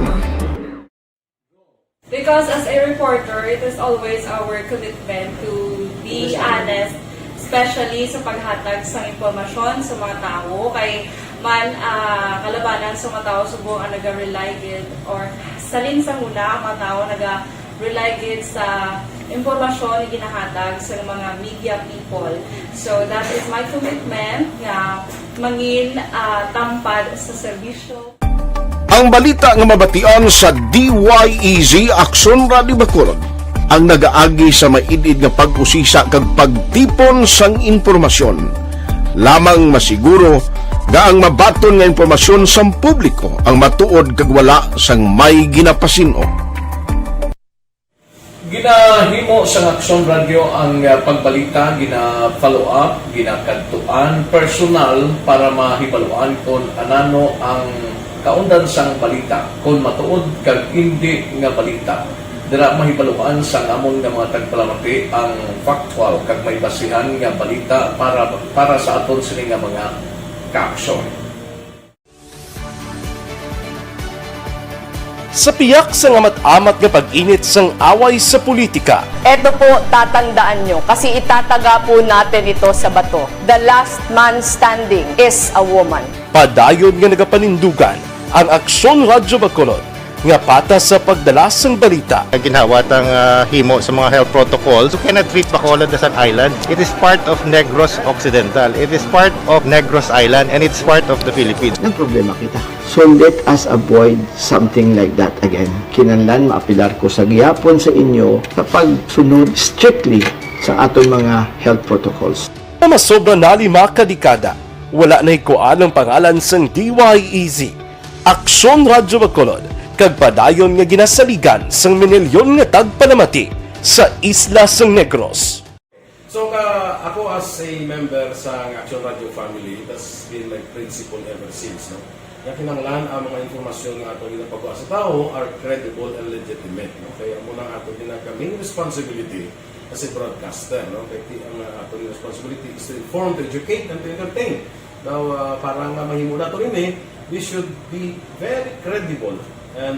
Because as a reporter, it is always our commitment to be honest, especially sa paghatag sa impormasyon sa mga tao, kay man kalabanan sa mga tao subong ang naga-rely gid or salin sa huna ang mga tao naga-rely gid sa impormasyon na ginahatag sa mga media people. So that is my commitment nga mangin tampad sa serbisyo. Ang balita nga mabatian sa DYEZ Aksyon Radio Bacolod ang nagaagi sa maidid nga pag-usisa kag pagtipon sang impormasyon. Lamang masiguro nga ang mabaton nga impormasyon sa publiko ang matuod kag wala sang may ginapasino. Ginahimo sa Aksyon Radio ang pagbalita, gina-follow up, ginakadtuan personal para mahibaluan kung anano ang kaundan sang balita, kung matuod kag hindi nga balita. Dira mahibaluan sang amon nga mga tagpalamati ang factual kag may basihan nga balita para sa aton sini nga mga kaaksyon. Sa piyak sa amat-amat nga pag-init sang away sa politika. Eto po, tatandaan nyo, kasi itataga po natin ito sa bato. The last man standing is a woman. Padayon nga nagapanindugan ang Aksyon Radio Bacolod nga patas sa pagdala sang balita. Ginhawatang himo sa mga health protocols. You cannot treat Bacolod as an island. It is part of Negros Occidental. It is part of Negros Island and it's part of the Philippines. Ang problema kita. So let us avoid something like that again. Kinahanglan maapilar ko sa gihapon sa inyo sa pagsunod strictly sa aton mga health protocols. Masobra na 5 kadekada, wala na ikuan ang pangalan sang DYEZ Aksyon Radio Bacolod kag padayon nga ginasaligan sang minilyon nga tagpalamati sa isla sang Negros. So ako as a member sa Aksyon Radio family, that's been my principle ever since, no? Nga kinahanglan ang mga informasyon nga ato ginapagawa sa tao are credible and legitimate, no? Kaya mo nang ato ginagawing responsibility as a broadcaster, no? Kaya ang ato responsibility is to inform, to educate, and to entertain. Now, parang mahimo na ito rin we should be very credible and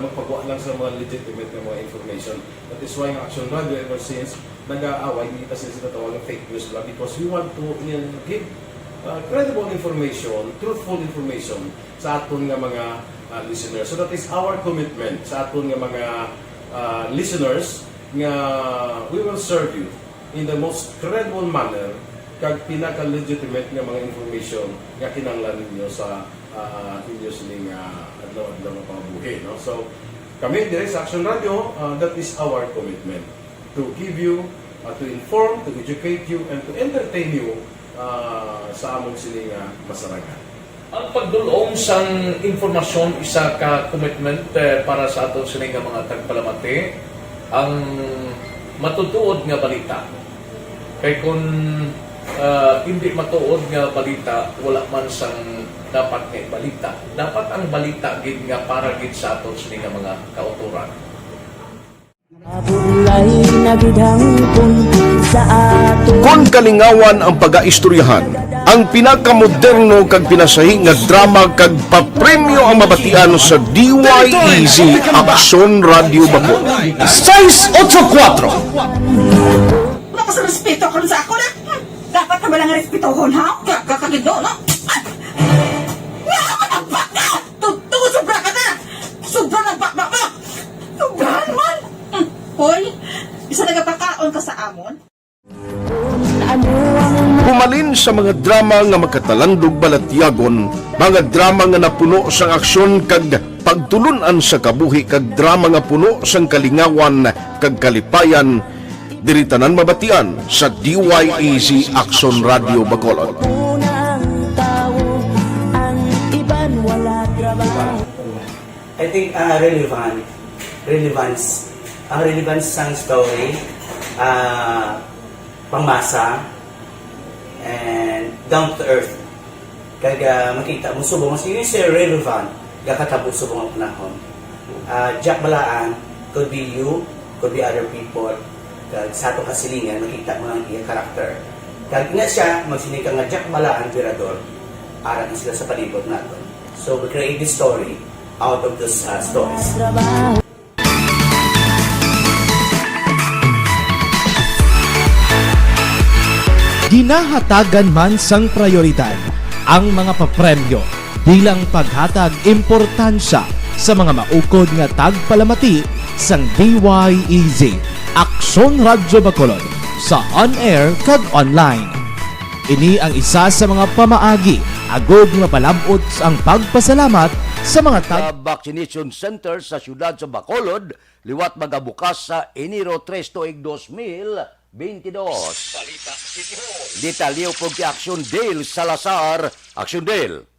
magpagawa lang sa mga legitimate na mga information. That is why ang Aksyon Radio ever since nag-aaway, hindi kasi sila tawag ng fake news lang because we want to give credible information, truthful information sa aton nga mga listeners. So that is our commitment sa aton nga mga listeners nga we will serve you in the most credible manner kag pinaka-legitimate nga mga information nga kinahanglan ninyo sa inyo sining adlaw-adlaw nga pambuhi, no? So kami dire sa Aksyon Radio, that is our commitment to give you, to inform, to educate you, and to entertain you sa among sining masaragan. Ang pagdulong sang informasyon isa ka commitment para sa aton sining mga tagpalamati ang matutuod nga balita. Kay kung hindi matuod nga balita, wala man sang dapat nga balita. Dapat ang balita gid nga para gid sa aton sining mga kauturan. Kung kalingawan ang pag-aistoryahan, ang pinakamoderno kag pinasahi nga drama kag papremyo ang mabatian sa DYEZ Aksyon Radio Bacolod. 684 Sa respeto ko sa ako na. Dapat ka ba lang respetohon, ha? Kakagido, no? Nakakatabak na! Tugtugod sobra ka na! Sobra ng bakbak mo! Sobrahan man! Hoy, isa nagapakaon ka sa amon? Humalin sa mga drama nga magkatalandog balatyagon, mga drama nga napuno sang aksyon kag pagtulunan sa kabuhi kag drama nga puno sang kalingawan kag kalipayan, diritanan mabatian sa DYEZ Aksyon Radio Bacolod. I think relevance. Ang relevance ng story, pangmasa, and down to earth. kag makita mo subong mas yun siya relevant kakatapos subong ang panahon. Jack balaan could be you, could be other people, kag sa ato kasilingan makita mo ang iyang karakter. Kag nga siya magsinika nga Jack balaan virador aral na sila sa palibot natin. So we create this story out of those stories. Ginahatagan man sang prioridad ang mga papremyo bilang paghatag importansya sa mga maukod nga tagpalamati sang DYEZ Aksyon Radyo Bacolod sa on-air kag online. Ini ang isa sa mga pamaagi agod nga palabot ang pagpasalamat sa mga vaccination center sa siyudad sa Bacolod liwat magabukas sa Enero 3 tuig 2022. Detalyo po kay Aksyon Dale Salazar. Aksyon Dale.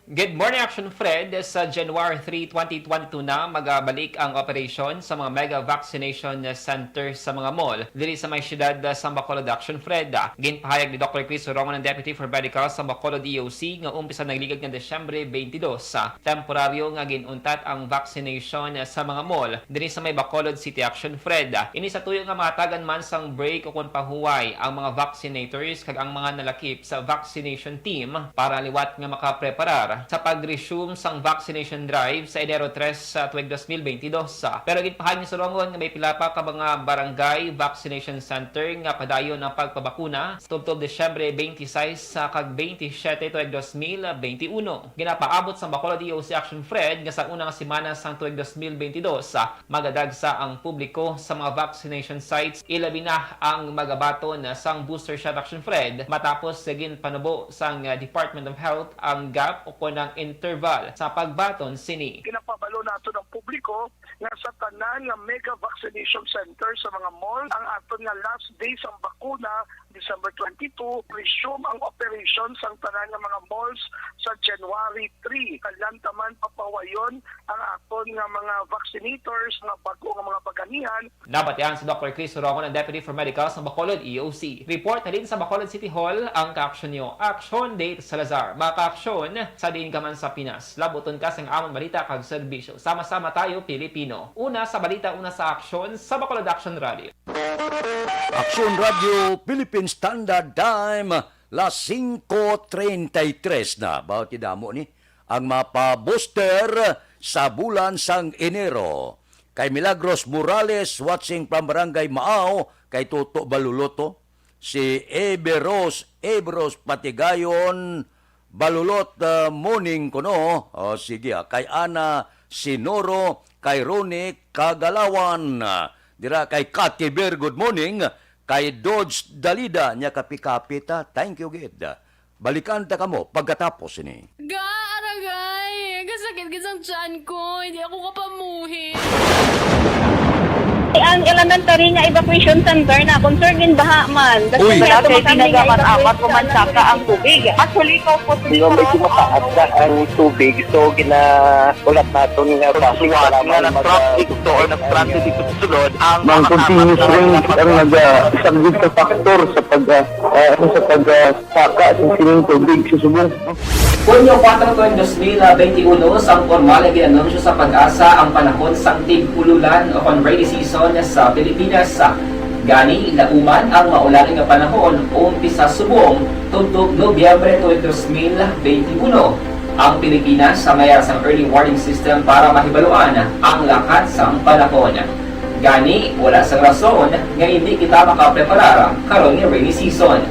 Good morning, Action Fred. Sa January 3, 2022 na magabalik ang operasyon sa mga mega vaccination center sa mga mall diri sa may siyudad sa Bacolod. Action Fred. Ginpahayag ni Dr. Chris Rongon, Deputy for Medical sa Bacolod EOC nga umpisa nagligad ng Desyembre 22 sa temporaryo nga ginuntat ang vaccination sa mga mall diri sa may Bacolod City. Action Fred. Ini sa tuyo nga matagan man sang break o kung pahuway ang mga vaccinators kag ang mga nalakip sa vaccination team para liwat nga makapreparar sa pag-resume sang vaccination drive sa Enero 3 sa tuig 2022. Pero ginpahayag ni Sorongon nga may pila pa ka mga barangay vaccination center nga padayon ang pagpabakuna sa tubtob Desyembre 26 sa kag 27 tuig 2021. Ginapaabot sa Bacolod EOC Action Fred nga sa unang semana sang tuig 2022 magadagsa ang publiko sa mga vaccination sites, ilabi na ang magabaton sang booster shot. Action Fred matapos sagin panubo sang Department of Health ang gap o ng interval sa pagbaton sini. Kinapabalo nato ng publiko nga sa tanan nga mega vaccination center sa mga mall ang aton nga last day sa bakuna December 22 resume ang operation sa tanan nga mga malls sa January 3. Kalantaman papawayon ang aton nga mga vaccinators nga bago nga mga paganihan. Nabatian si Dr. Chris Rongon, Deputy for Medical sa Bacolod EOC. Report na din sa Bacolod City Hall ang kaaksyon nyo. Aksyon Date Salazar. Maka-aksyon sa din ka man sa Pinas. Labuton ka sa amon balita kag serbisyo. Sama-sama tayo Pilipino. Una sa balita, una sa aksyon sa Bacolod Action Radio. Aksyon Radio Philippine Standard Time las 5:33 na. Bawat idamo ni ang mapa-booster sa bulan sang Enero. Kay Milagros Morales watching from Barangay Maaw, kay Toto Baluloto, si Eberos Patigayon Balulot morning kuno. Sige, kay Ana Sinoro, kay Ronnie Kagalawan, dira kay Katiber good morning, kay Dodge Dalida nya kapikapita. Thank you gid. Balikan ta kamo pagkatapos ini. Aragay, kasakit gisang tiyan ko, hindi ako kapamuhin. Ang elementary nga evacuation center na concerned baha man. Uy, dati tinagaman apat kumansaka ang tubig. Actually, ikaw po medyo mataas na ang tubig. So, ulat natin nga pasiwala nga nag-traffic to or nag-transit dito sunod. Ang continuous rain ang nag-sagbit sa factor sa pag-saka sa sining tubig sa subong. Hunyo 4 tuig 2021 sang formal na ginanunsyo sa pag-asa ang panahon sang tig-ululan o kon rainy season sa Pilipinas. Gani ilauman ang maulaling nga panahon umpisa subong tubtob Nobyembre tuig 2021. Ang Pilipinas sa mayroon sang early warning system para mahibaluan ang lakat sang panahon. Gani wala sang rason nga hindi kita makapreparar karon nga rainy season.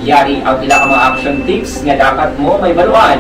Yari ang pila ka mga action tips nga dapat mo may baluan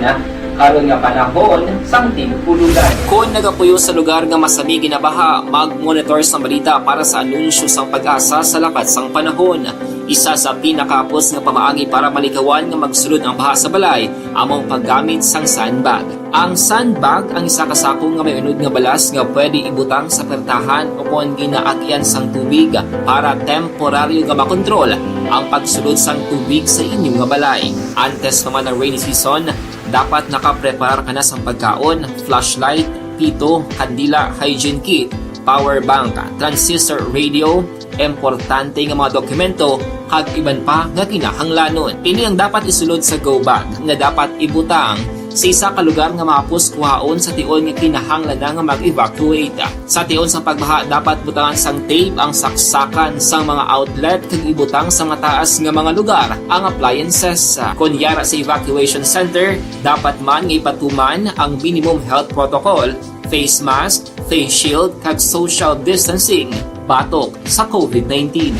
karon nga panahon sang tig-ululan. Kung nagapuyo sa lugar nga masami ginabaha, mag-monitor sa balita para sa anunsyo sang pag-asa sa lakat sang panahon. Isa sa pinakapos nga pamaagi para malikawan nga magsulod ang baha sa balay, among paggamit sang sandbag. Ang sandbag ang isa kasakong nga may unod nga balas nga pwede ibutang sa pertahan o kung ginaagyan sang tubig para temporaryo nga makontrol ang pagsulod sang tubig sa inyong nga balay. Antes naman ng rainy season, dapat nakapreparar ka na sa pagkaon, flashlight, pito, kandila, hygiene kit, power bank, transistor radio, importante nga mga dokumento kag iban pa nga kinahanglanon. Kini ang dapat isulod sa go bag nga dapat ibutang sa isa ka lugar nga mapus kuhaon sa tion nga kinahanglan nga mag-evacuate. Sa tion sa pagbaha dapat butangan sang tape ang saksakan sang mga outlet kag ibutang sa mga taas nga mga lugar ang appliances. Kunyara sa evacuation center, dapat man nga ipatuman ang minimum health protocol, face mask, face shield kag social distancing batok sa COVID-19.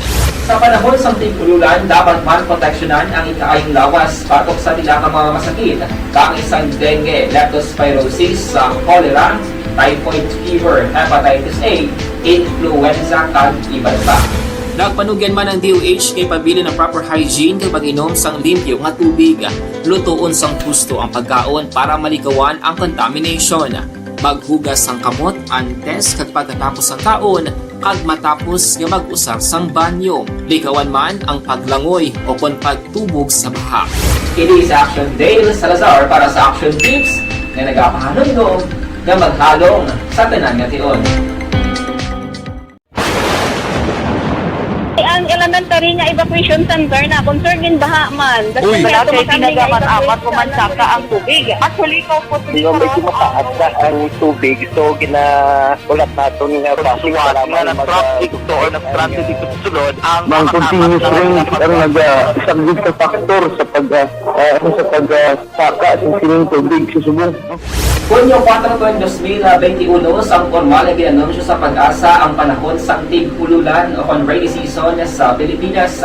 Sa panahon sa tigululan, dapat man proteksyonan ang ikaayong lawas batok sa tila ka mga masakit, kang isang dengue, leptospirosis, cholera, typhoid fever, hepatitis A, influenza, kag iban pa. Nagpanugyan man ang DOH kay pabili ng proper hygiene kay pag-inom sang limpyo nga tubig, lutuon sang husto ang pagkaon para malikawan ang contamination. Maghugas sang kamot antes kag pagkatapos ang kaon, kag matapos nga mag-usar sang banyo. Likawan man ang paglangoy o kon pagtubog sa baha. Kini sa Aksyon Dale Salazar para sa Action Tips nga nagapahanundong nga maghalong sa tanan nga tion. Ang elementary nga evacuation center na concern din baha man. Uy, dati ginagaman-amat kumansaka ang tubig. Actually, ikaw po medyo mataas na ang tubig. So, ulat natin nga pasiwala nga ng traffic to or ng traffic dito sa sulod. Ang continuous ring ang nag-subject sa factor sa pagsaka sa sining tubig sa subong. Kunyo 4 2021 sang formal na ginanunsyo sa pag-asa ang panahon sa tig-ululan o rainy season sa Pilipinas.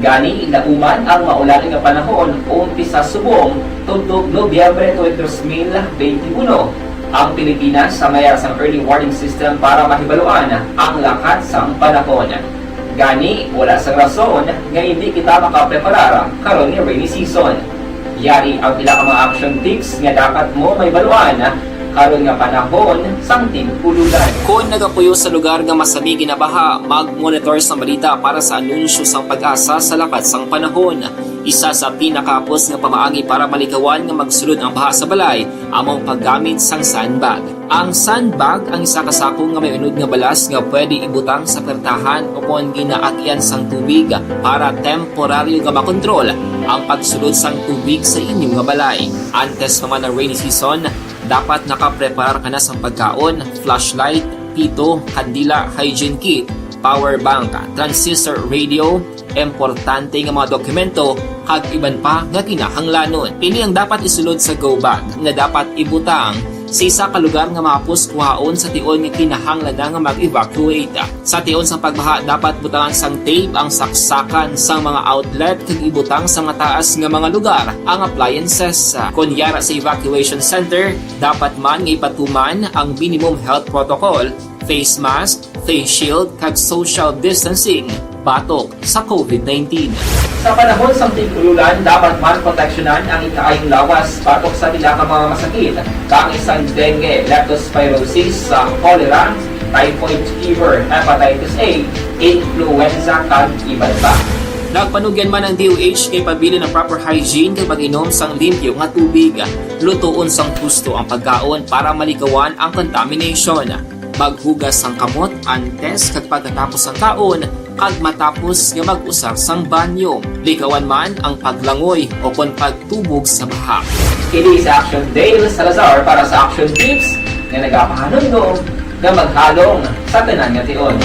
Gani, lauman ang maulan nga panahon umpisa subong tuntog Nobyembre 2021. Ang Pilipinas sa mayar sang early warning system para mahibaluan ang lakat sang panahon. Gani, wala sang rason nga hindi kita makapreparar karon nga rainy season. Yari ang pila ka mga action tips nga dapat mo may baluan karon nga panahon sang tig-ululan. Kung nagapuyo sa lugar nga masabi ginabaha, mag-monitor sa balita para sa anunsyo sang pag-asa sa lakat sang panahon. Isa sa pinakapos nga pamaagi para malikawan nga magsulod ang baha sa balay, among paggamit sang sandbag. Ang sandbag ang isa ka sako nga may unod nga balas nga pwede ibutang sa pertahan o kung ginaakyan sang tubig para temporaryo nga makontrol ang pagsulod sang tubig sa inyong nga balay. Antes naman ng rainy season, dapat nakaprepare ka na sa pagkaon, flashlight, pito, kandila, hygiene kit, power bank, transistor radio, importante nga mga dokumento, kag iban pa nga kinahanglanon. Ini ang dapat isulod sa go bag nga dapat ibutang sa isa ka lugar nga mapus kuhaon sa tion nga kinahanglan nga mag-evacuate. Sa tion sa pagbaha dapat butangan sang tape ang saksakan sang mga outlet kag ibutang sa mga taas nga mga lugar ang appliances. Kunyara sa evacuation center, dapat man nga ipatuman ang minimum health protocol, face mask, face shield kag social distancing batok sa COVID-19. Sa panahon sa tig-ululan, dapat man proteksyonan ang ikaayong lawas batok sa tila ka mga masakit, kang isang dengue, leptospirosis, cholera, typhoid fever, hepatitis A, influenza, kag iban pa. Nagpanugyan man ang DOH kay pabili ng proper hygiene kay pag-inom sang limpyo nga tubig, lutuon sang husto ang pagkaon para malikawan ang contamination. Maghugas sang kamot antes kag pagkatapos ang kaon, kag matapos nga mag-usar sang banyo. Likawan man ang paglangoy o kon pagtubog sa baha. Kini sa Action Dale Salazar para sa Action Tips nga nagapahanundong nga maghalong sa tanan nga tion.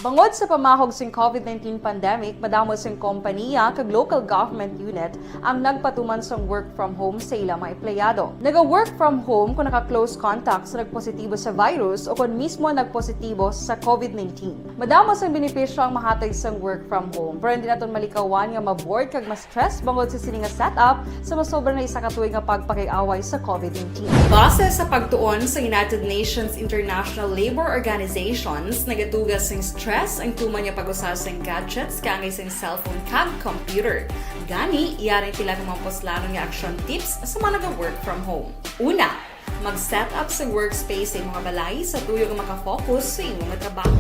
Bangod sa pamahog sing COVID-19 pandemic, madamo sing kompanya kag local government unit ang nagpatuman sang work from home sa ilang mga empleyado. Naga-work from home kung naka-close contact sa nagpositibo sa virus o kung mismo nagpositibo sa COVID-19. Madamo sang benepisyo ang mahatag sang work from home, pero hindi naton malikawan nga ma-bored kag ma-stress bangod sa sini nga setup sa masobra na isa ka tuig nga pagpakiaway sa COVID-19. Base sa pagtuon sa United Nations International Labor Organizations, nagatugas sing stress ang tuman niya pag-usar sa gadgets kangay sa cellphone kag computer. Gani, iyaring tila ng mga poslano nga action tips sa mga nag-work from home. Una, mag-set up sa workspace sa mga balay sa tuyo nga makafocus sa inyong trabaho.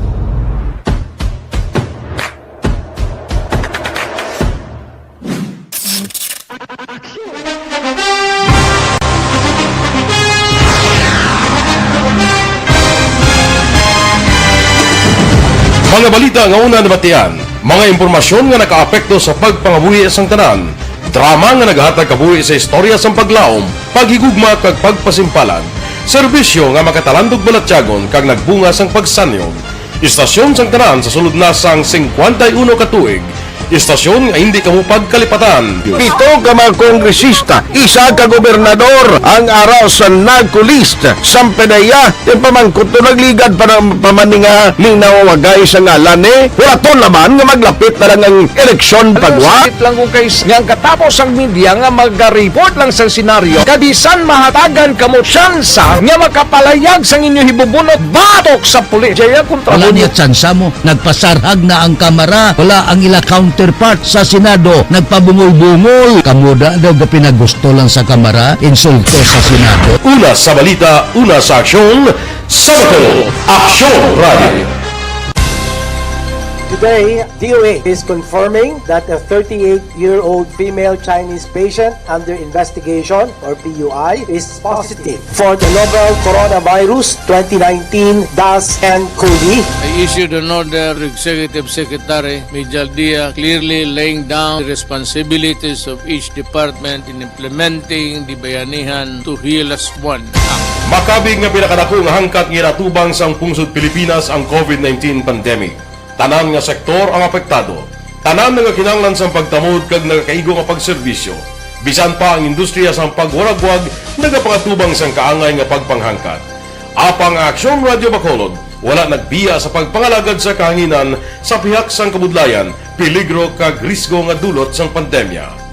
Mga balita nga una nabatian, mga impormasyon nga nakaapekto sa pagpangabuhi sang tanan, drama nga naghatag kabuhi sa istorya sang paglaom, paghigugma kag pagpasimpalan, serbisyo nga makatalandog balatyagon kag nagbunga sang pagsanyog, istasyon sang tanan sa sulod na sang 51 katuig, istasyon nga hindi kamupag kalipatan. Pito ka mga kongresista, isa ka gobernador ang araw sa nagkulist sa pedaya yung pamangkot to nagligad para pamaninga linawagay sa ngalan wala to naman nga maglapit na lang ang eleksyon pagwa. Sakit lang kung kayo nga katapos ang media nga mag-report lang sa senaryo kadisan mahatagan kamo tsansa nga makapalayag sa inyo hibubunot batok sa pulis. Jaya kontra Wala niya tsansa mo, nagpasarhag na ang kamara, wala ang ila counterpart sa Senado, nagpabungol-bungol. Kamuda daw ga pinagusto lang sa kamara, insulto sa Senado. Una sa balita, una sa aksyon, Sabado, Aksyon Radio. Today, DOA is confirming that a 38-year-old female Chinese patient under investigation, or PUI, is positive for the novel coronavirus 2019 DAS-CoV. I issued an order to Executive Secretary Major Dia clearly laying down the responsibilities of each department in implementing the Bayanihan to Heal as One Act. Makabig nga pinakadako nga hangkat nga natubang sang pungsod Pilipinas ang COVID-19 pandemic. Tanan nga sektor ang apektado. Tanan nga kinahanglan sang pagtamod kag nagakaigo nga pagserbisyo. Bisan pa ang industriya sang pagwaragwag nagapangatubang sang kaangay nga pagpanghangkat. Apang Aksyon Radio Bacolod wala nagbiya sa pagpangalagad sa kahanginan sa pihak sang kabudlayan, peligro kag risgo nga dulot sang pandemya.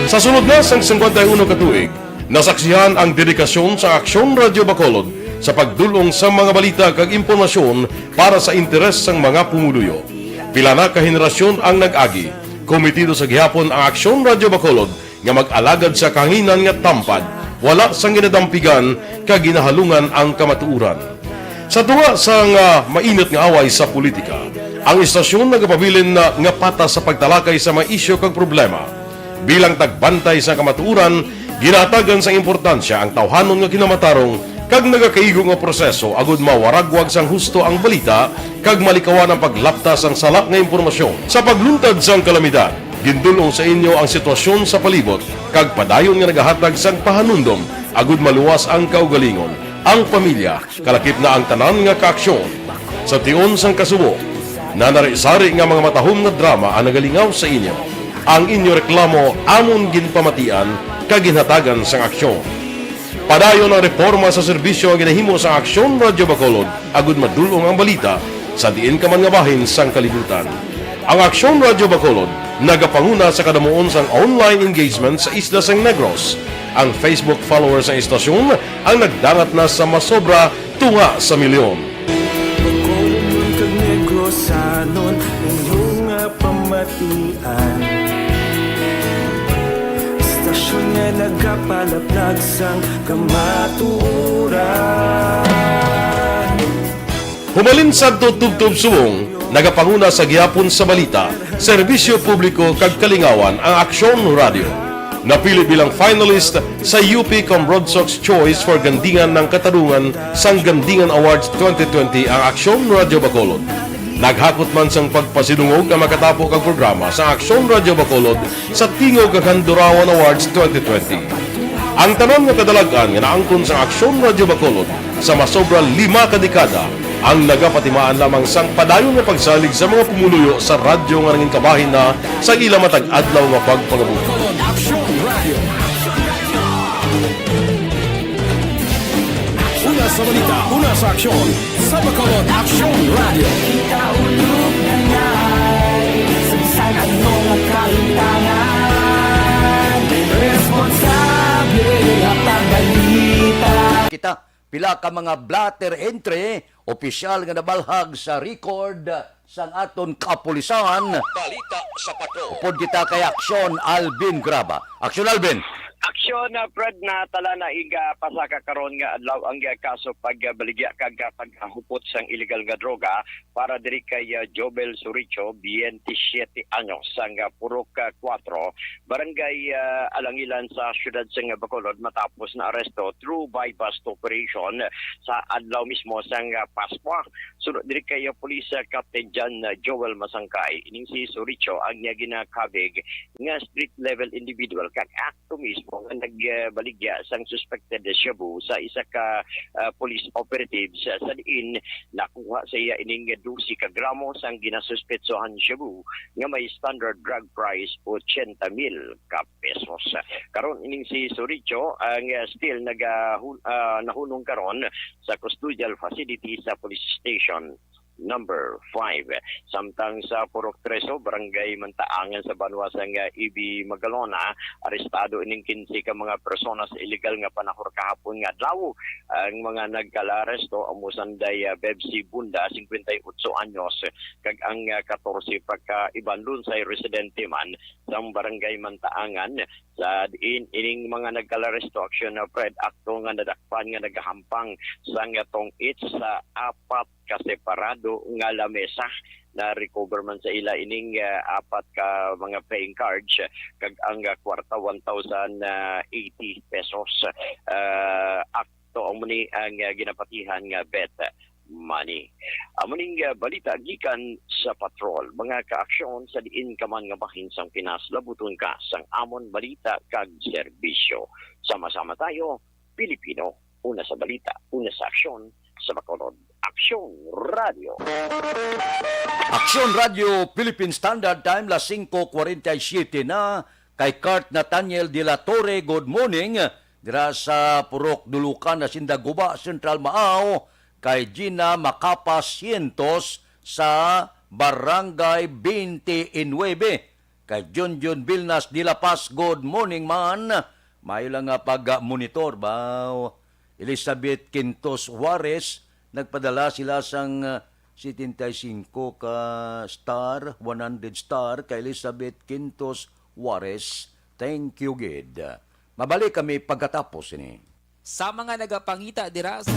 Sa sunod na sang 51 katuig, nasaksihan ang dedikasyon sa Aksyon Radio Bacolod sa pagdulong sa mga balita kag impormasyon para sa interes sang mga pumuluyo. Pila na ka henerasyon ang nag-agi, komitido sa gihapon ang Aksyon Radio Bacolod nga mag-alagad sa kanginan nga tampad, wala sang ginadampigan kag ginahalungan ang kamatuuran. Sa duwa sang mainit nga away sa politika, ang istasyon nagapabilin na nga patas sa pagtalakay sa mga isyu kag problema. Bilang tagbantay sa kamatuuran, ginatagan sa importansya ang tawhanon nga kinamatarong kag nagakaigo nga proseso agud mawaragwag sang husto ang balita kag malikawan ang paglaptas ang salak nga impormasyon. Sa pagluntad sang kalamidad, gindulong sa inyo ang sitwasyon sa palibot kag padayon nga nagahatag sang pahanundom agud maluwas ang kaugalingon, ang pamilya, kalakip na ang tanan nga kaaksyon. Sa tion sang kasubo, nanari-sari nga mga matahom nga drama ang nagalingaw sa inyo. Ang inyo reklamo amon ginpamatian kaginhatagan sang aksyon. Padayon ang reforma sa serbisyo ang ginahimo sa Aksyon Radio Bacolod agud madulong ang balita sa diin ka man nga bahin sang kalibutan. Ang Aksyon Radio Bacolod nagapanguna sa kadamuon sang online engagement sa isla sang Negros. Ang Facebook followers sa istasyon ang nagdangat na sa masobra tunga sa milyon. Bacolod kag Negros anon inyong pamatian. Istasyon nga nagapalaplag sang kamaturan. Humalin sa tutubtub subong, nagapanguna sa gihapon sa balita, serbisyo publiko kag kalingawan ang Aksyon Radio. Napili bilang finalist sa UP Comrodsox Choice for Gandingan ng Katarungan sang Gandingan Awards 2020 ang Aksyon Radio Bacolod. Naghakot man sang pagpasinungog ang makatapo kang programa sa Aksyon Radio Bacolod sa Tingog kag Handurawan Awards 2020. Ang tanon nga kadalagan nga naangkon sa Aksyon Radio Bacolod sa masobra 5 ka dekada ang nagapatimaan lamang sang padayon nga pagsalig sa mga pumuluyo sa radyo nga nanging kabahin na sa ila matag adlaw nga pagpangabuhi. Una sa balita, una sa aksyon, sa Bacolod Aksyon Radio. Ikaulog na ngay, sa anong kaintangan, responsable at pagbalita. Kita, pila ka mga blatter entry, opisyal nga nabalhag sa record sang aton kapulisan. Balita sa pato. Upod kita kay Aksyon Alvin Graba. Aksyon Alvin. Aksyon na Fred na tala na iga pasaka karon nga adlaw ang kaso pagbaligya kag paghupot sang illegal nga droga para diri kay Jobel Suricho 27 anyos sang Purok 4 barangay Alangilan sa siyudad sang Bacolod matapos na aresto through bypass operation sa adlaw mismo sang Pascua. Sunod diri kay Police Captain John Joel Masangkay ining si Suricho ang ginakabig nga street level individual kag akto mismo nga nagbaligya sang suspected shabu sa isa ka police operatives sa diin nakuha sa iya ining 12 ka gramo sang ginasuspetsohan shabu nga may standard drug price 80,000 ka pesos. Karon ining si Suricho ang still nahunong karon sa custodial facility sa police station number 5. Samtang sa Purok 3, barangay Mantaangan sa Banwasang Ibi Magalona, arestado ining 15 ka mga persona sa illegal nga panahor kahapon nga adlaw. Ang mga nagkalaresto amo sanday Bebsi Bunda 58 anyos kag ang 14 pagka ibanlon sa residente man sa barangay Mantaangan sa ining mga nagkalaresto aksyon na Fred akto nga nadakpan nga nagahampang sang tong sa 4 kaseparado nga lamesa na recover man sa ila ining 4 ka mga paying cards kag ang kwarta 1,080 pesos. Akto muni ang ginapatihan nga bet money. Amuning balita gikan sa patrol mga kaaksyon sa diin ka man nga bahin sang Pinas labuton ka sang amon balita kag serbisyo. Sama-sama tayo, Pilipino, una sa balita, una sa aksyon sa Bacolod. Aksyon Radio. Aksyon Radio Philippine Standard Time las 5:47 na kay Kurt Nathaniel de la Torre. Good morning. Dira sa Purok Dulucan na Sindaguba Central Maao kay Gina Macapa Cientos sa Barangay 29 kay John Vilnas de la Paz. Good morning man. Mayo lang nga pag-monitor ba Elizabeth Quintos Juarez. Nagpadala sila sang 75 ka star, 100 star kay Elizabeth Quintos Juarez. Thank you, Gid. Mabalik kami pagkatapos ini. Sa mga nagapangita dira sa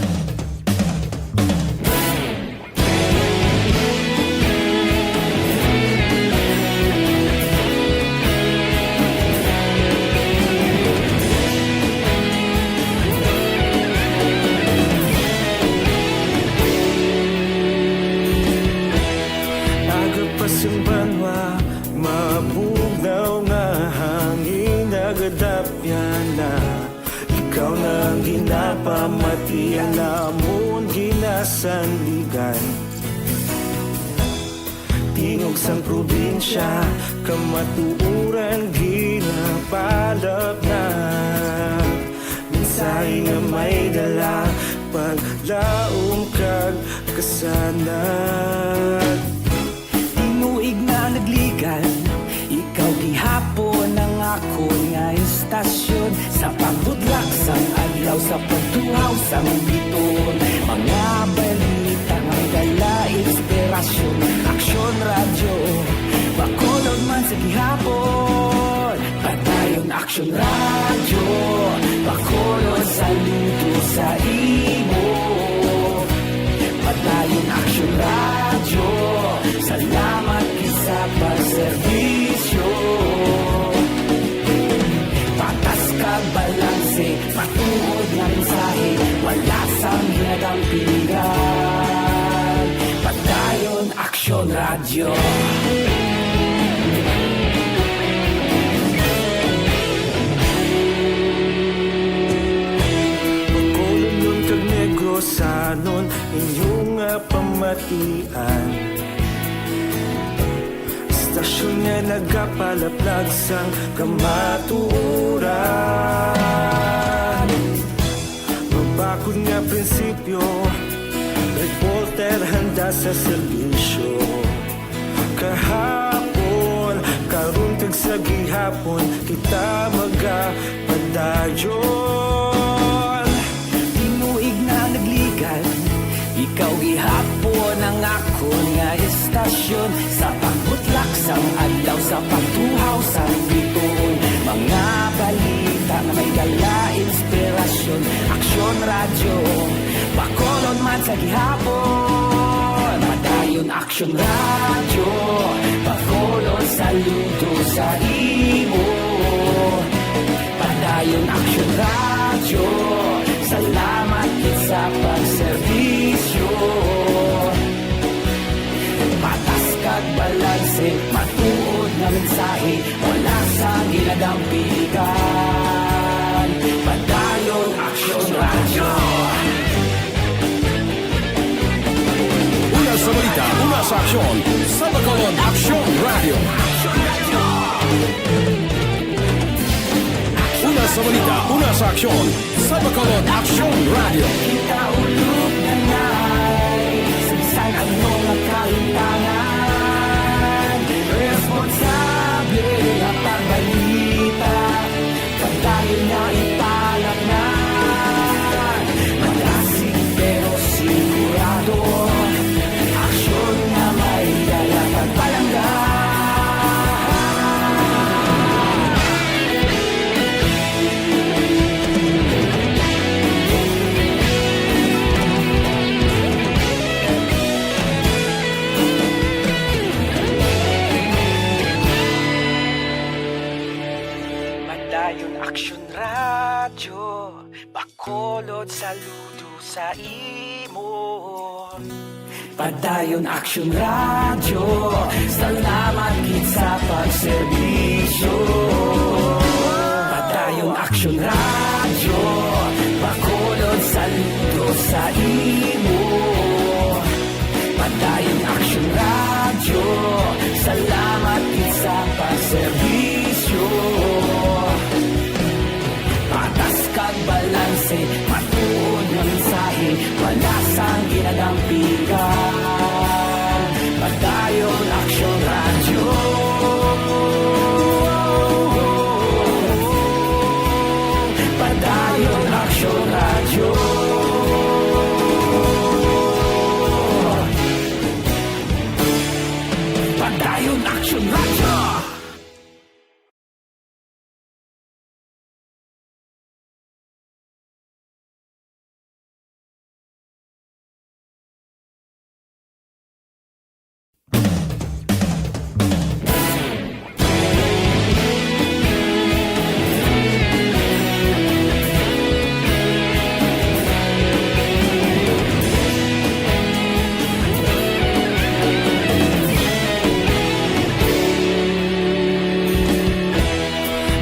Pasang banwa, mabugnaw nga hangin nagadapyan na ikaw nang ginapamatian namon ginasandigan tingog sang probinsya kamatuuran ginapalap na minsay nga may dala paglaom kag kasanat Inuig na nagligan, ikaw gihapon ang ako nga istasyon sa pagbudlak sang adlaw sa pagtuhaw sang biton mga balita nga dala inspirasyon Aksyon Radio Bacolod man sa gihapon padayon Aksyon Radio Bacolod saludo sa imo padayon Aksyon Radio salamat sa pagserbisyo patas ka balanse patuod na mensahe wala sang hinagang pilihan padayon Aksyon Radio Bacolod nun kag Negros sanon inyong pamatian Istasyon nga nagapalaplag sang kamatuuran Mabakod nga prinsipyo Reporter handa sa serbisyo Kahapon, karun kag sa gihapon Kita magapadayon Tinuig na nagligan Ikaw gihapon ang ako nga istasyon Sa pagbutlak sang adlaw sa pagtuhaw sang biton Mga balita balita na may dala inspirasyon. Aksyon radyo, bakolod man sa gihapon. Padayon aksyon radyo, bakolod saludo sa imo. Padayon aksyon radyo, salamat kit sa pagserbisyo. Patas kag balanse, matuod na mensahe, wala sa ginadampikan. Padayon aksyon radyo. Una sa balita, una sa aksyon, sa Bacolod Aksyon Radio. Una sa balita, una sa aksyon, sa Bacolod Aksyon Radio. Kita ulog na na'y sagsay ang mga kalintangan. Responsable na pagbalita, pagdayon na ipalat na. Malasig pero sigurado, aksyon na may dala pagpalangga. Padayon aksyon radyo, bakolod saludo sa imo. Padayon aksyon radyo, salamat kit sa pagserbisyo. Padayon aksyon radyo, bakolod saludo sa imo. Padayon aksyon radyo, salamat kit sa pagserbisyo. Patas kag balanse, matuod na mensahe, wala sang ginadampikan. Padayon aksyon radyo. Padayon aksyon radyo. Padayon aksyon radyo.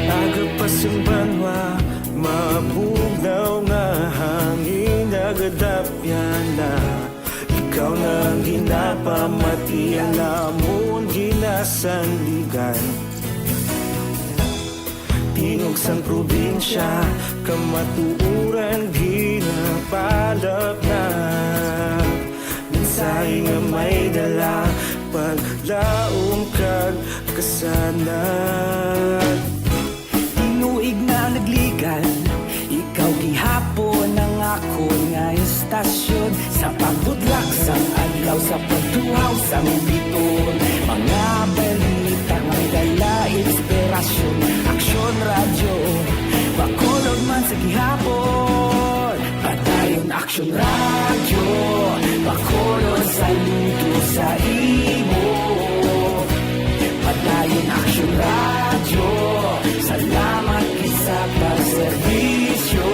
Agapasang banwa, mabugnaw nga hangin nagadapyan na. Ikaw na ginapamati, alamon ginasandigan. Tingog sang probinsya, kamatuuran ginapalap na. Mensahe nga may dala, paglaom kag kasanag. Inuig na nagligan, ikaw gihapon ang ako nga istasyon. Sa pagbudlak sang adlaw, sa pagduhaw sang biton. Mga balita may dala inspirasyon. Aksyon radyo, bakolod man sa gihapon. Padayon aksyon radyo, bakolod saludo sa imo. Padayon aksyon radyo, salamat kisa pagserbisyo.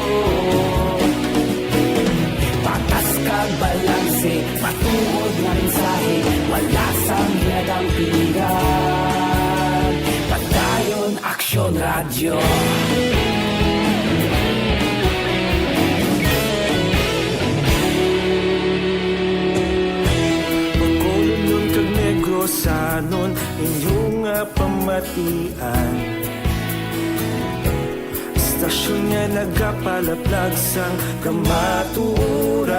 Patas kag balanse, matuod nga mensahe, wala sang ginadampigan. Padayon aksyon radyo. Bacolod nun kag Negrosanon, inyong nga pamatian. Istasyon nga nagapalaplag sang kamaturan.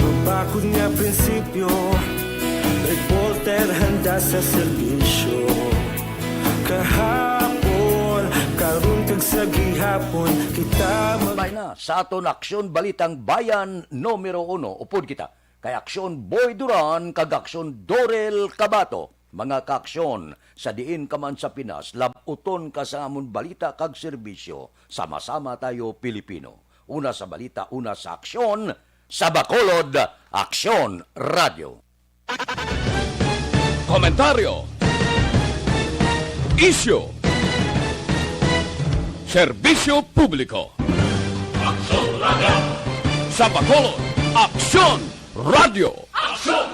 Mabakod nga prinsipyo, reporter handa sa serbisyo. Kahapon, karon kag sa gihapon, kita May na sa aton aksyon balitang bayan numero 1. Upod kita kay Aksyon Boy Duran kag Aksyon Dorel Cabato. mga kaaksyon, sa diin ka man sa Pinas, labuton ka sa amon balita kag serbisyo. Sama-sama tayo Pilipino. Una sa balita, una sa aksyon, sa Bacolod, Aksyon Radio. Komentaryo, isyu, serbisyo publiko. Aksyon Radio. Sa Bacolod, Aksyon Radio. Aksyon